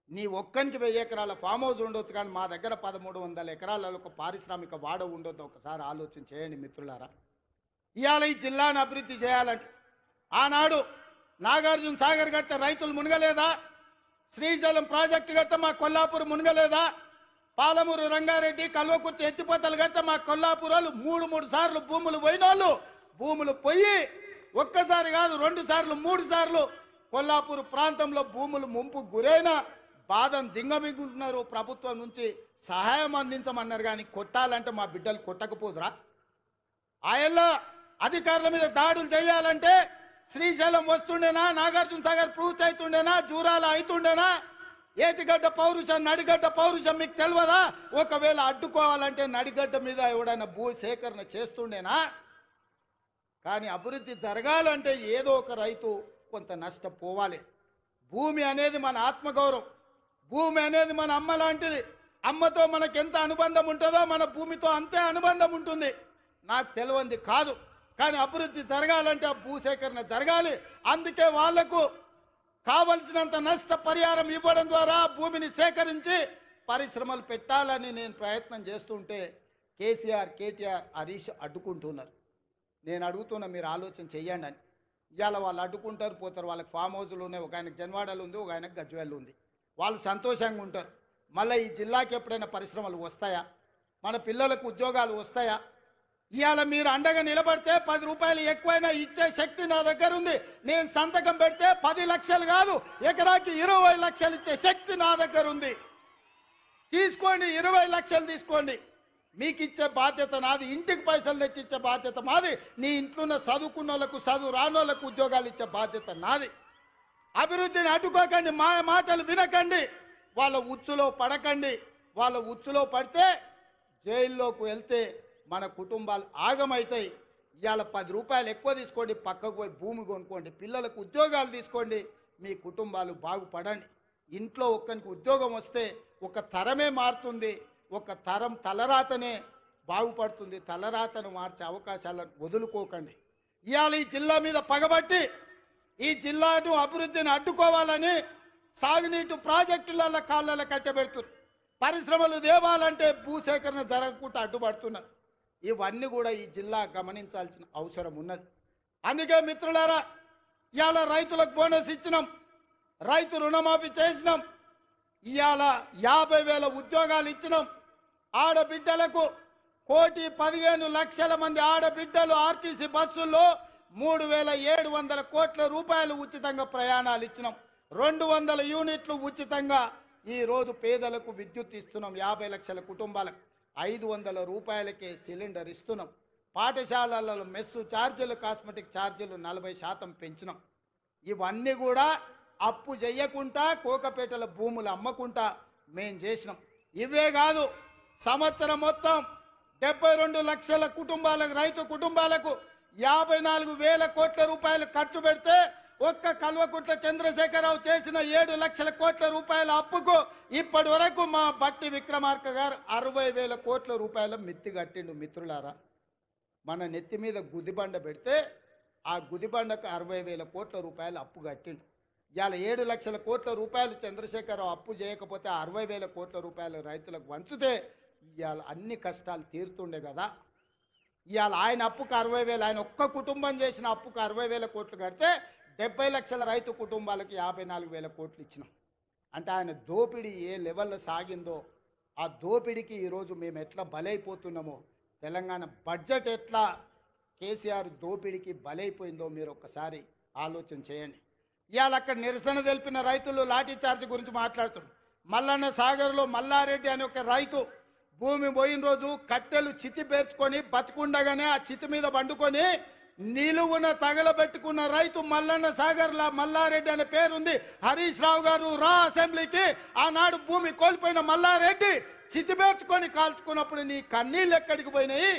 నీ ఒక్కనికి 1000 ఎకరాల ఫామ్ హౌస్ ఉండొచ్చు, కానీ మా దగ్గర 1,300 ఎకరాలలో ఒక పారిశ్రామిక వాడ ఉండొద్దు. ఒకసారి ఆలోచన చేయండి మిత్రులారా. ఇవాళ ఈ జిల్లాను అభివృద్ధి చేయాలంటే ఆనాడు నాగార్జున సాగర్ కడితే రైతులు మునగలేదా? శ్రీశైలం ప్రాజెక్టు కడితే మా కొల్లాపూర్ మునగలేదా? పాలమూరు రంగారెడ్డి కల్వకుర్తి ఎత్తిపోతలు కడితే మా కొల్లాపురాలు మూడు సార్లు భూములు పోయినోళ్ళు భూములు పోయి ఒక్కసారి కాదు 2 సార్లు 3 సార్లు కొల్లాపూర్ ప్రాంతంలో భూములు ముంపు గురైన బాధను దింగమిగుంటున్నారు. ప్రభుత్వం నుంచి సహాయం అందించమన్నారు కానీ కొట్టాలంటే మా బిడ్డలు కొట్టకపోదురా? ఆయల్లో అధికారుల మీద దాడులు చేయాలంటే శ్రీశైలం వస్తుండేనా, నాగార్జున సాగర్ పూర్తి అవుతుండేనా, జూరాల అవుతుండేనా? ఏటిగడ్డ పౌరుషం నడిగడ్డ పౌరుషం మీకు తెలియదా? ఒకవేళ అడ్డుకోవాలంటే నడిగడ్డ మీద ఎవడైనా భూ సేకరణ చేస్తుండేనా? కానీ అభివృద్ధి జరగాలంటే ఏదో ఒక రైతు కొంత నష్టపోవాలి. భూమి అనేది మన ఆత్మగౌరవం, భూమి అనేది మన అమ్మ లాంటిది. అమ్మతో మనకు ఎంత అనుబంధం ఉంటుందో మన భూమితో అంతే అనుబంధం ఉంటుంది. నాకు తెలియంది కాదు, కానీ అభివృద్ధి జరగాలంటే ఆ భూసేకరణ జరగాలి. అందుకే వాళ్లకు కావలసినంత నష్ట పరిహారం ఇవ్వడం ద్వారా భూమిని సేకరించి పరిశ్రమలు పెట్టాలని నేను ప్రయత్నం చేస్తుంటే కేసీఆర్, కేటీఆర్, హరీష్ అడ్డుకుంటున్నారు. నేను అడుగుతున్నా, మీరు ఆలోచన చెయ్యండి అని. ఇవాళ వాళ్ళు అడ్డుకుంటారు, పోతారు. వాళ్ళకి ఫామ్ హౌజులు ఉన్నాయి, ఒక ఆయనకు జన్వాడలు ఉంది, ఒక ఆయనకు గజ్వేల్ ఉంది. వాళ్ళు సంతోషంగా ఉంటారు. మళ్ళీ ఈ జిల్లాకి ఎప్పుడైనా పరిశ్రమలు వస్తాయా? మన పిల్లలకు ఉద్యోగాలు వస్తాయా? ఇవాళ మీరు అండగా నిలబడితే 10 రూపాయలు ఎక్కువైనా ఇచ్చే శక్తి నా దగ్గర ఉంది. నేను సంతకం పెడితే 10 లక్షలు కాదు, ఎకరాకి 20 లక్షలు ఇచ్చే శక్తి నా దగ్గర ఉంది. తీసుకోండి, 20 లక్షలు తీసుకోండి. మీకు ఇచ్చే బాధ్యత నాది. ఇంటికి పైసలు తెచ్చి ఇచ్చే బాధ్యత మాది. నీ ఇంట్లో చదువుకున్న వాళ్ళకు, చదువు రాని వాళ్ళకు ఉద్యోగాలు ఇచ్చే బాధ్యత నాది. అభివృద్ధిని అడ్డుకోకండి, మాయ మాటలు వినకండి, వాళ్ళ ఉచ్చులో పడకండి. వాళ్ళ ఉచ్చులో పడితే జైల్లోకి వెళ్తే మన కుటుంబాలు ఆగమవుతాయి. ఇవాళ 10 రూపాయలు ఎక్కువ తీసుకోండి, పక్కకు పోయి భూమి కొనుక్కోండి, పిల్లలకు ఉద్యోగాలు తీసుకోండి, మీ కుటుంబాలు బాగుపడండి. ఇంట్లో ఒక్కరికి ఉద్యోగం వస్తే ఒక తరమే మారుతుంది, ఒక తరం తలరాతనే బాగుపడుతుంది. తలరాతను మార్చే అవకాశాలను వదులుకోకండి. ఇవాళ ఈ జిల్లా మీద పగబట్టి ఈ జిల్లాను అభివృద్ధిని అడ్డుకోవాలని సాగునీటి ప్రాజెక్టుల కాళ్ళలో కట్టబెడుతున్నారు. పరిశ్రమలు దేవాలంటే భూసేకరణ జరగకుండా అడ్డుపడుతున్నారు. ఇవన్నీ కూడా ఈ జిల్లా గమనించాల్సిన అవసరం ఉన్నది. అందుకే మిత్రులారా, ఇవాళ రైతులకు బోనస్ ఇచ్చినాం, రైతు రుణమాఫీ చేసినాం, ఇవాళ 50,000 ఉద్యోగాలు ఇచ్చినాం. ఆడబిడ్డలకు 1,15,00,000 మంది ఆడబిడ్డలు ఆర్టీసీ బస్సుల్లో 3,700 కోట్ల రూపాయలు ఉచితంగా ప్రయాణాలు ఇచ్చినాం. 200 యూనిట్లు ఉచితంగా ఈరోజు పేదలకు విద్యుత్ ఇస్తున్నాం. 50 లక్షల కుటుంబాలకు 500 రూపాయలకే సిలిండర్ ఇస్తున్నాం. పాఠశాలలలో మెస్సు ఛార్జీలు, కాస్మెటిక్ ఛార్జీలు 40% పెంచినాం. ఇవన్నీ కూడా అప్పు చేయకుండా కోకపేటల భూములు అమ్మకుండా మేం చేసినాం. ఇవే కాదు, సంవత్సరం మొత్తం 72 లక్షల కుటుంబాలకు, రైతు కుటుంబాలకు 54,000 కోట్ల రూపాయలు ఖర్చు పెడితే ఒక్క కల్వకుట్ల చంద్రశేఖరరావు చేసిన 7 లక్షల కోట్ల రూపాయల అప్పుకు ఇప్పటి వరకు మా బట్టి విక్రమార్క గారు 60,000 కోట్ల రూపాయల మిత్తి కట్టిండు. మిత్రులారా, మన నెత్తి మీద గుదిబండ పెడితే ఆ గుదిబండకు 60,000 కోట్ల రూపాయలు అప్పు కట్టిండు. ఇవాళ 7 లక్షల కోట్ల రూపాయలు చంద్రశేఖరరావు అప్పు చేయకపోతే 60,000 కోట్ల రూపాయలు రైతులకు వంచితే ఇవాళ అన్ని కష్టాలు తీరుతుండే కదా. ఇవాళ ఆయన అప్పుకు 60,000, ఆయన ఒక్క కుటుంబం చేసిన అప్పుకు 60,000 కోట్లు కడితే 70 లక్షల రైతు కుటుంబాలకు 54,000 కోట్లు ఇచ్చినాం. అంటే ఆయన దోపిడీ ఏ లెవెల్లో సాగిందో, ఆ దోపిడీకి ఈరోజు మేము ఎట్లా బలైపోతున్నామో, తెలంగాణ బడ్జెట్ ఎట్లా కేసీఆర్ దోపిడీకి బలైపోయిందో మీరు ఒక్కసారి ఆలోచన చేయండి. ఇవాళ అక్కడ నిరసన తెలిపిన రైతులు లాఠీ చార్జ్ గురించి మాట్లాడుతున్నారు. మల్లన్న సాగర్లో మల్లారెడ్డి అనే ఒక రైతు భూమి పోయిన రోజు కట్టెలు చితి పేర్చుకొని బతుకుండగానే ఆ చితి మీద పండుకొని నిలువున తగలబెట్టుకున్న రైతు మల్లన్న సాగర్లా మల్లారెడ్డి అనే పేరుంది. హరీష్ రావు గారు రా అసెంబ్లీకి. ఆనాడు భూమి కోల్పోయిన మల్లారెడ్డి చితి పేర్చుకొని కాల్చుకున్నప్పుడు నీ కన్నీళ్ళు ఎక్కడికి పోయినాయి?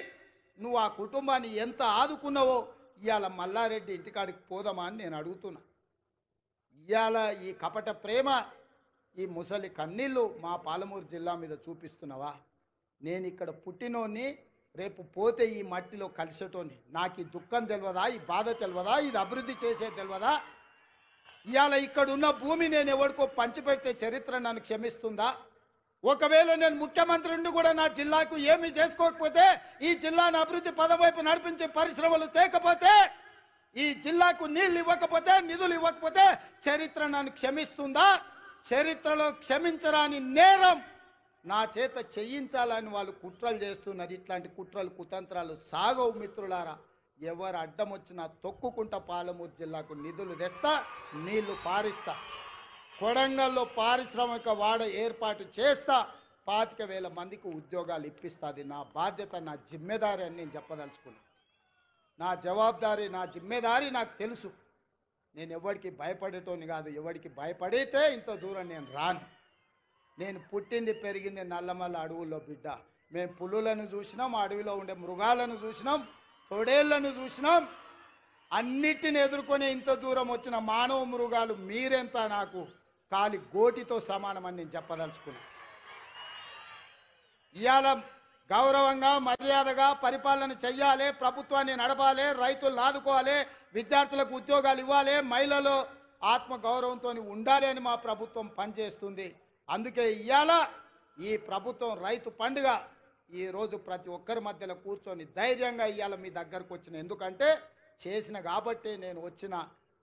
నువ్వు ఆ కుటుంబాన్ని ఎంత ఆదుకున్నావో ఇవాళ మల్లారెడ్డి ఇంటికాడికి పోదామా అని నేను అడుగుతున్నా. ఇవాళ ఈ కపట ప్రేమ, ఈ ముసలి కన్నీళ్ళు మా పాలమూరు జిల్లా మీద చూపిస్తున్నావా? నేను ఇక్కడ పుట్టినోని, రేపు పోతే ఈ మట్టిలో కలిసేటోని. నాకు ఈ దుఃఖం తెలియదా? ఈ బాధ తెలియదా? ఇది అభివృద్ధి చేసేది తెలియదా? ఇవాళ ఇక్కడ ఉన్న భూమి నేను ఎవరికో పంచిపెడితే చరిత్ర నన్ను క్షమిస్తుందా? ఒకవేళ నేను ముఖ్యమంత్రి ఉండి కూడా నా జిల్లాకు ఏమీ చేసుకోకపోతే, ఈ జిల్లాను అభివృద్ధి పదం వైపు నడిపించే పరిశ్రమలు తేకపోతే, ఈ జిల్లాకు నీళ్ళు ఇవ్వకపోతే, నిధులు ఇవ్వకపోతే చరిత్ర నన్ను క్షమిస్తుందా? చరిత్రలో క్షమించరాని నేరం నా చేత చేయించాలని వాళ్ళు కుట్రలు చేస్తున్నారు. ఇట్లాంటి కుట్రలు కుతంత్రాలు సాగవు మిత్రులారా. ఎవరు అడ్డం వచ్చినా తొక్కుకుంటా పాలమూరు జిల్లాకు నిధులు తెస్తా, నీళ్లు పారిస్తా. కొడంగల్లో పారిశ్రామిక వాడ ఏర్పాటు చేస్తా, 25,000 మందికి ఉద్యోగాలు ఇప్పిస్తుంది. నా బాధ్యత, నా జిమ్మెదారి అని నేను చెప్పదలుచుకున్నాను. నా జవాబుదారీ, నా జిమ్మెదారి నాకు తెలుసు. నేను ఎవరికి భయపడేటోని కాదు. ఎవరికి భయపడితే ఇంత దూరం నేను రాను. నేను పుట్టింది పెరిగింది నల్లమల్ల అడవుల్లో బిడ్డ. మేము పులులను చూసినాం, అడవిలో ఉండే మృగాలను చూసినాం, తొడేళ్లను చూసినాం. అన్నిటిని ఎదుర్కొని ఇంత దూరం వచ్చిన మానవ మృగాలు మీరెంత నాకు కాలి గోటితో సమానమని నేను చెప్పదలుచుకున్నాను. ఇవాళ గౌరవంగా మర్యాదగా పరిపాలన చెయ్యాలి, ప్రభుత్వాన్ని నడపాలి, రైతులను ఆదుకోవాలి, విద్యార్థులకు ఉద్యోగాలు ఇవ్వాలి, మహిళలు ఆత్మగౌరవంతో ఉండాలి అని మా ప్రభుత్వం పనిచేస్తుంది. అందుకే ఇవాళ ఈ ప్రభుత్వం రైతు పండుగ ఈరోజు ప్రతి ఒక్కరి మధ్యలో కూర్చొని ధైర్యంగా ఇవాళ మీ దగ్గరకు వచ్చిన. ఎందుకంటే చేసిన కాబట్టి నేను వచ్చిన.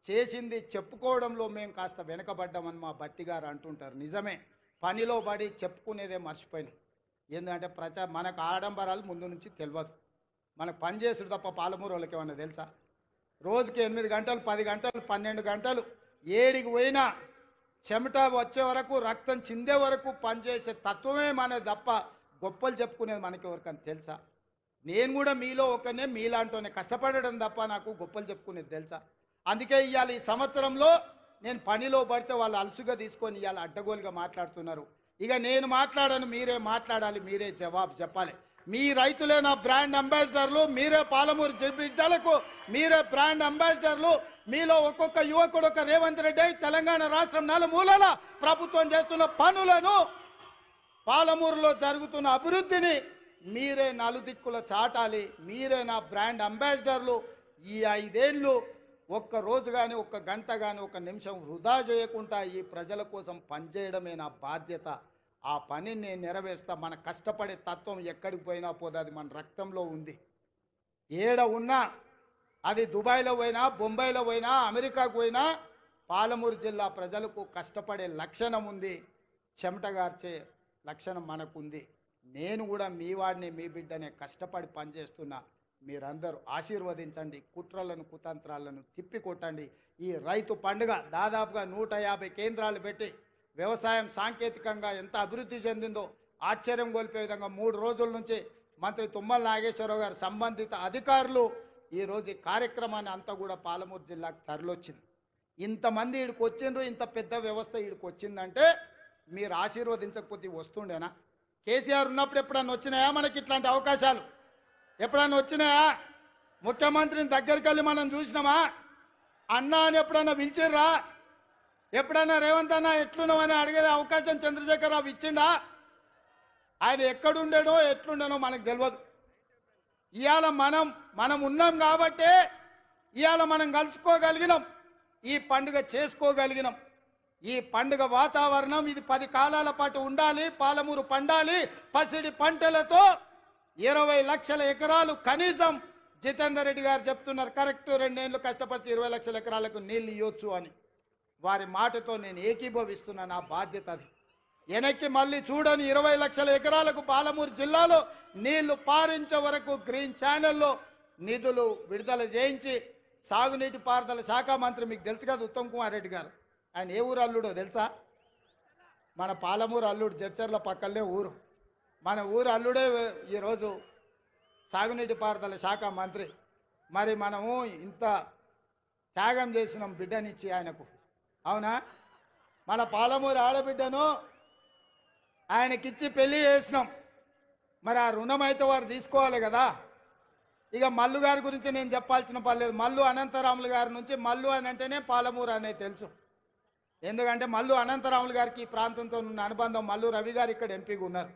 చేసింది చెప్పుకోవడంలో మేము కాస్త వెనకబడ్డామని మా బట్టి గారు అంటుంటారు. నిజమే, పనిలో పడి చెప్పుకునేదే మర్చిపోయినాం. ఎందుకంటే మనకు ఆడంబరాలు ముందు నుంచి తెలియదు. మనకు పని చేసుడు తప్ప పాలమూరు వాళ్ళకి ఏమన్నా తెలుసా? రోజుకి 8 గంటలు, 10 గంటలు, 12 గంటలు ఏడికి పోయినా చెమట వచ్చే వరకు, రక్తం చిందే వరకు పనిచేసే తత్వమే మనది తప్ప గొప్పలు చెప్పుకునేది మనకి ఎవరికని తెలుసా? నేను కూడా మీలో ఒకనే, మీలాంటోనే కష్టపడడం తప్ప నాకు గొప్పలు చెప్పుకునేది తెలుసా? అందుకే ఇవాళ ఈ సంవత్సరంలో నేను పనిలో పడితే వాళ్ళు అలసుగా తీసుకొని ఇవాళ అడ్డగోలుగా మాట్లాడుతున్నారు. ఇక నేను మాట్లాడను, మీరే మాట్లాడాలి, మీరే జవాబు చెప్పాలి. మీ రైతులే నా బ్రాండ్ అంబాసిడర్లు, మీరే పాలమూరు బిడ్డలకు మీరే బ్రాండ్ అంబాసిడర్లు. మీలో ఒక్కొక్క యువకుడు ఒక రేవంత్ రెడ్డి తెలంగాణ రాష్ట్రం నలుమూలల ప్రభుత్వం చేస్తున్న పనులను, పాలమూరులో జరుగుతున్న అభివృద్ధిని మీరే నలుదిక్కుల చాటాలి. మీరే నా బ్రాండ్ అంబాసిడర్లు. ఈ 5 ఏళ్ళు ఒక్క రోజు కానీ, ఒక్క గంట కానీ, ఒక నిమిషం వృధా చేయకుండా ఈ ప్రజల కోసం పనిచేయడమే నా బాధ్యత. ఆ పనిని నేను నెరవేర్స్తా. మన కష్టపడే తత్వం ఎక్కడికి పోయినా పోదు, అది మన రక్తంలో ఉంది. ఏడ ఉన్నా, అది దుబాయ్లో పోయినా, బొంబాయిలో పోయినా, అమెరికాకు పోయినా, పాలమూరు జిల్లా ప్రజలకు కష్టపడే లక్షణం ఉంది, చెమటగార్చే లక్షణం మనకుంది. నేను కూడా మీ వాడిని, మీ బిడ్డనే, కష్టపడి పనిచేస్తున్నా. మీరందరూ ఆశీర్వదించండి, కుట్రలను కుతంత్రాలను తిప్పికొట్టండి. ఈ రైతు పండుగ దాదాపుగా 150 కేంద్రాలు పెట్టి వ్యవసాయం సాంకేతికంగా ఎంత అభివృద్ధి చెందిందో ఆశ్చర్యం గొలిపే విధంగా 3 రోజుల నుంచి మంత్రి తుమ్మల నాగేశ్వరరావు గారు, సంబంధిత అధికారులు ఈరోజు ఈ కార్యక్రమాన్ని అంతా కూడా పాలమూరు జిల్లాకు తరలివచ్చింది. ఇంతమంది ఈడికి వచ్చిండ్రు, ఇంత పెద్ద వ్యవస్థ ఈడికి వచ్చిందంటే మీరు ఆశీర్వదించకపోతే వస్తుండేనా? కేసీఆర్ ఉన్నప్పుడు ఎప్పుడన్నా వచ్చినాయా మనకి ఇట్లాంటి అవకాశాలు? ఎప్పుడన్నా వచ్చినాయా? ముఖ్యమంత్రిని దగ్గరికి వెళ్ళి మనం చూసినామా? అన్నా అని ఎప్పుడన్నా పిలిచిర్రా? ఎప్పుడన్నా రేవంత్ అన్న ఎట్లున్నామని అడిగే అవకాశం చంద్రశేఖరరావు ఇచ్చిండా? ఆయన ఎక్కడుండేనో ఎట్లుండేనో మనకు తెలియదు. ఇవాళ మనం ఉన్నాం కాబట్టే ఇవాళ మనం కలుసుకోగలిగినాం, ఈ పండుగ చేసుకోగలిగినాం. ఈ పండుగ వాతావరణం ఇది 10 కాలాల పాటు ఉండాలి. పాలమూరు పండాలి పసిడి పంటలతో. 20 లక్షల ఎకరాలు కనీసం జితేందర్ రెడ్డి గారు చెప్తున్నారు, కరెక్ట్ 2 ఏళ్ళు కష్టపడితే 20 లక్షల ఎకరాలకు నీళ్ళు ఇవ్వచ్చు అని. వారి మాటతో నేను ఏకీభవిస్తున్నా. నా బాధ్యత అది. వెనక్కి మళ్ళీ చూడని 20 లక్షల ఎకరాలకు పాలమూరు జిల్లాలో నీళ్లు పారించే వరకు గ్రీన్ ఛానల్లో నిధులు విడుదల చేయించి, సాగునీటి పారుదల శాఖ మంత్రి మీకు తెలుసు కదా ఉత్తమ్ కుమార్ రెడ్డి గారు, ఆయన ఏ ఊరు అల్లుడో తెలుసా? మన పాలమూరు అల్లుడు, జడ్చర్ల పక్కనే ఊరు. మన ఊరు అల్లుడే ఈరోజు సాగునీటి పారుదల శాఖ మంత్రి. మరి మనము ఇంత త్యాగం చేసినాం బిడ్డనిచ్చి ఆయనకు, అవునా? మన పాలమూరు ఆడబిడ్డను ఆయనకిచ్చి పెళ్లి చేసినాం. మరి ఆ రుణం అయితే వారు తీసుకోవాలి కదా. ఇక మల్లు గారి గురించి నేను చెప్పాల్సిన పర్లేదు. మల్లు అనంతరాములు గారి నుంచి, మల్లు అని అంటేనే పాలమూరు అనేది తెలుసు. ఎందుకంటే మల్లు అనంతరాములు గారికి ఈ ప్రాంతంతో ఉన్న అనుబంధం. మల్లు రవి గారు ఇక్కడ ఎంపీగా ఉన్నారు,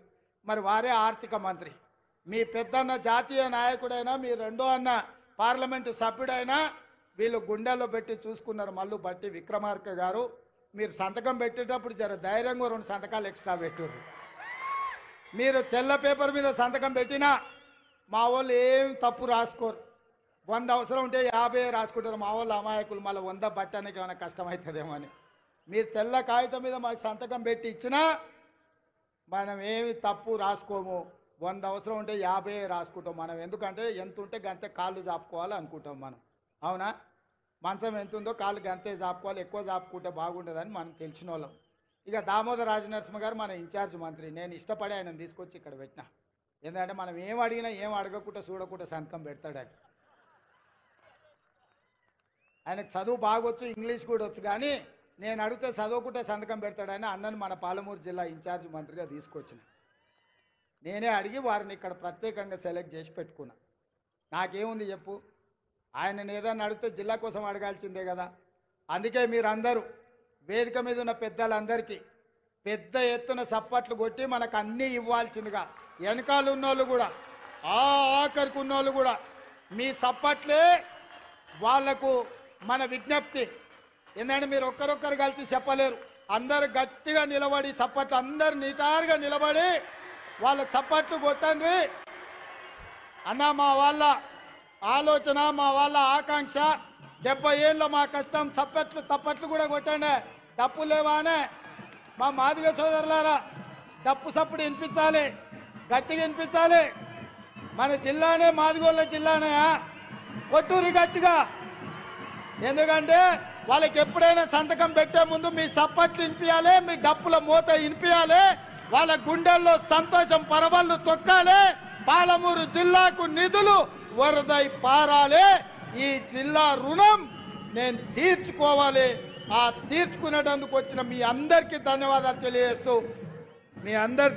మరి వారే ఆర్థిక మంత్రి. మీ పెద్దన్న జాతీయ నాయకుడైనా, మీ రెండో అన్న పార్లమెంటు సభ్యుడైనా వీళ్ళు గుండెల్లో పెట్టి చూసుకున్నారు. మల్లు బట్టి విక్రమార్క గారు, మీరు సంతకం పెట్టేటప్పుడు జర ధైర్యంగా 2 సంతకాలు ఎక్స్ట్రా పెట్టుర్రు. మీరు తెల్ల పేపర్ మీద సంతకం పెట్టినా మా వాళ్ళు ఏం తప్పు రాసుకోరు. 100 అవసరం ఉంటే 50 రాసుకుంటారు. మా వాళ్ళు అమాయకులు, మళ్ళీ 100 బట్టడానికి ఏమైనా కష్టమవుతుందేమో అని. మీరు తెల్ల కాగితం మీద మాకు సంతకం పెట్టి ఇచ్చినా మనం ఏమి తప్పు రాసుకోము. 100 అవసరం ఉంటే 50 రాసుకుంటాం మనం. ఎందుకంటే ఎంత ఉంటే గంతే కాళ్ళు చాపుకోవాలి అనుకుంటాం మనం. అవునా? మంచం ఎంత ఉందో కాళ్ళు గంతే చాపుకోవాలి, ఎక్కువ చాపుకుంటే బాగుండదని మనం తెలిసిన వాళ్ళం. ఇక దామోదర్ రాజనరసింహ గారు మన ఇన్ఛార్జ్ మంత్రి. నేను ఇష్టపడి ఆయనను తీసుకొచ్చి ఇక్కడ పెట్టిన. ఎందుకంటే మనం ఏం అడిగినా ఏం అడగకుండా చూడకుండా సంతకం పెడతాడు ఆయన. ఆయనకు చదువు బాగొచ్చు, ఇంగ్లీష్ కూడా వచ్చు, కానీ నేను అడిగితే చదువుకుంటే సంతకం పెడతాడని అన్నను మన పాలమూరు జిల్లా ఇన్ఛార్జ్ మంత్రిగా తీసుకొచ్చిన. నేనే అడిగి వారిని ఇక్కడ ప్రత్యేకంగా సెలెక్ట్ చేసి పెట్టుకున్నా. నాకేముంది చెప్పు, ఆయనను ఏదన్నా అడిగితే జిల్లా కోసం అడగాల్సిందే కదా. అందుకే మీరందరూ వేదిక మీద ఉన్న పెద్దలందరికీ పెద్ద ఎత్తున సప్పట్లు కొట్టి మనకు అన్నీ ఇవ్వాల్సిందిగా, వెనకాల ఉన్నోళ్ళు కూడా ఆఖరికి ఉన్నోళ్ళు కూడా మీ సప్పట్లే వాళ్లకు మన విజ్ఞప్తి. ఎందుకంటే మీరు ఒక్కరొక్కరు కలిసి చెప్పలేరు. అందరు గట్టిగా నిలబడి సప్పట్లు, అందరు నిటారుగా నిలబడి వాళ్ళకి సప్పట్లు కొట్టండి అన్న. మా వాళ్ళ ఆలోచన, మా వాళ్ళ ఆకాంక్ష, 70 ఏళ్ళ మా కష్టం. తప్పట్లు కూడా కొట్టండి. డప్పు లేవానే మా మాదిగ సోదరులారా, డప్పు సప్పుడు వినిపించాలి, గట్టిగా వినిపించాలి. మన జిల్లానే మాదిగోళ్ళ జిల్లానే, కొట్టూరి గట్టిగా. ఎందుకంటే వాళ్ళకి ఎప్పుడైనా సంతకం పెట్టే ముందు మీ సప్పట్లు వినిపించాలి, మీ డప్పుల మూత వినిపించాలి, వాళ్ళ గుండెల్లో సంతోషం పరవళ్ళు తొక్కాలి. పాలమూరు జిల్లాకు నిధులు వరదై పారాలి. ఈ జిల్లా రుణం నేను తీర్చుకోవాలి. ఆ తీర్చుకునేటందుకు వచ్చిన మీ అందరికీ ధన్యవాదాలు తెలియజేస్తూ మీ అందరి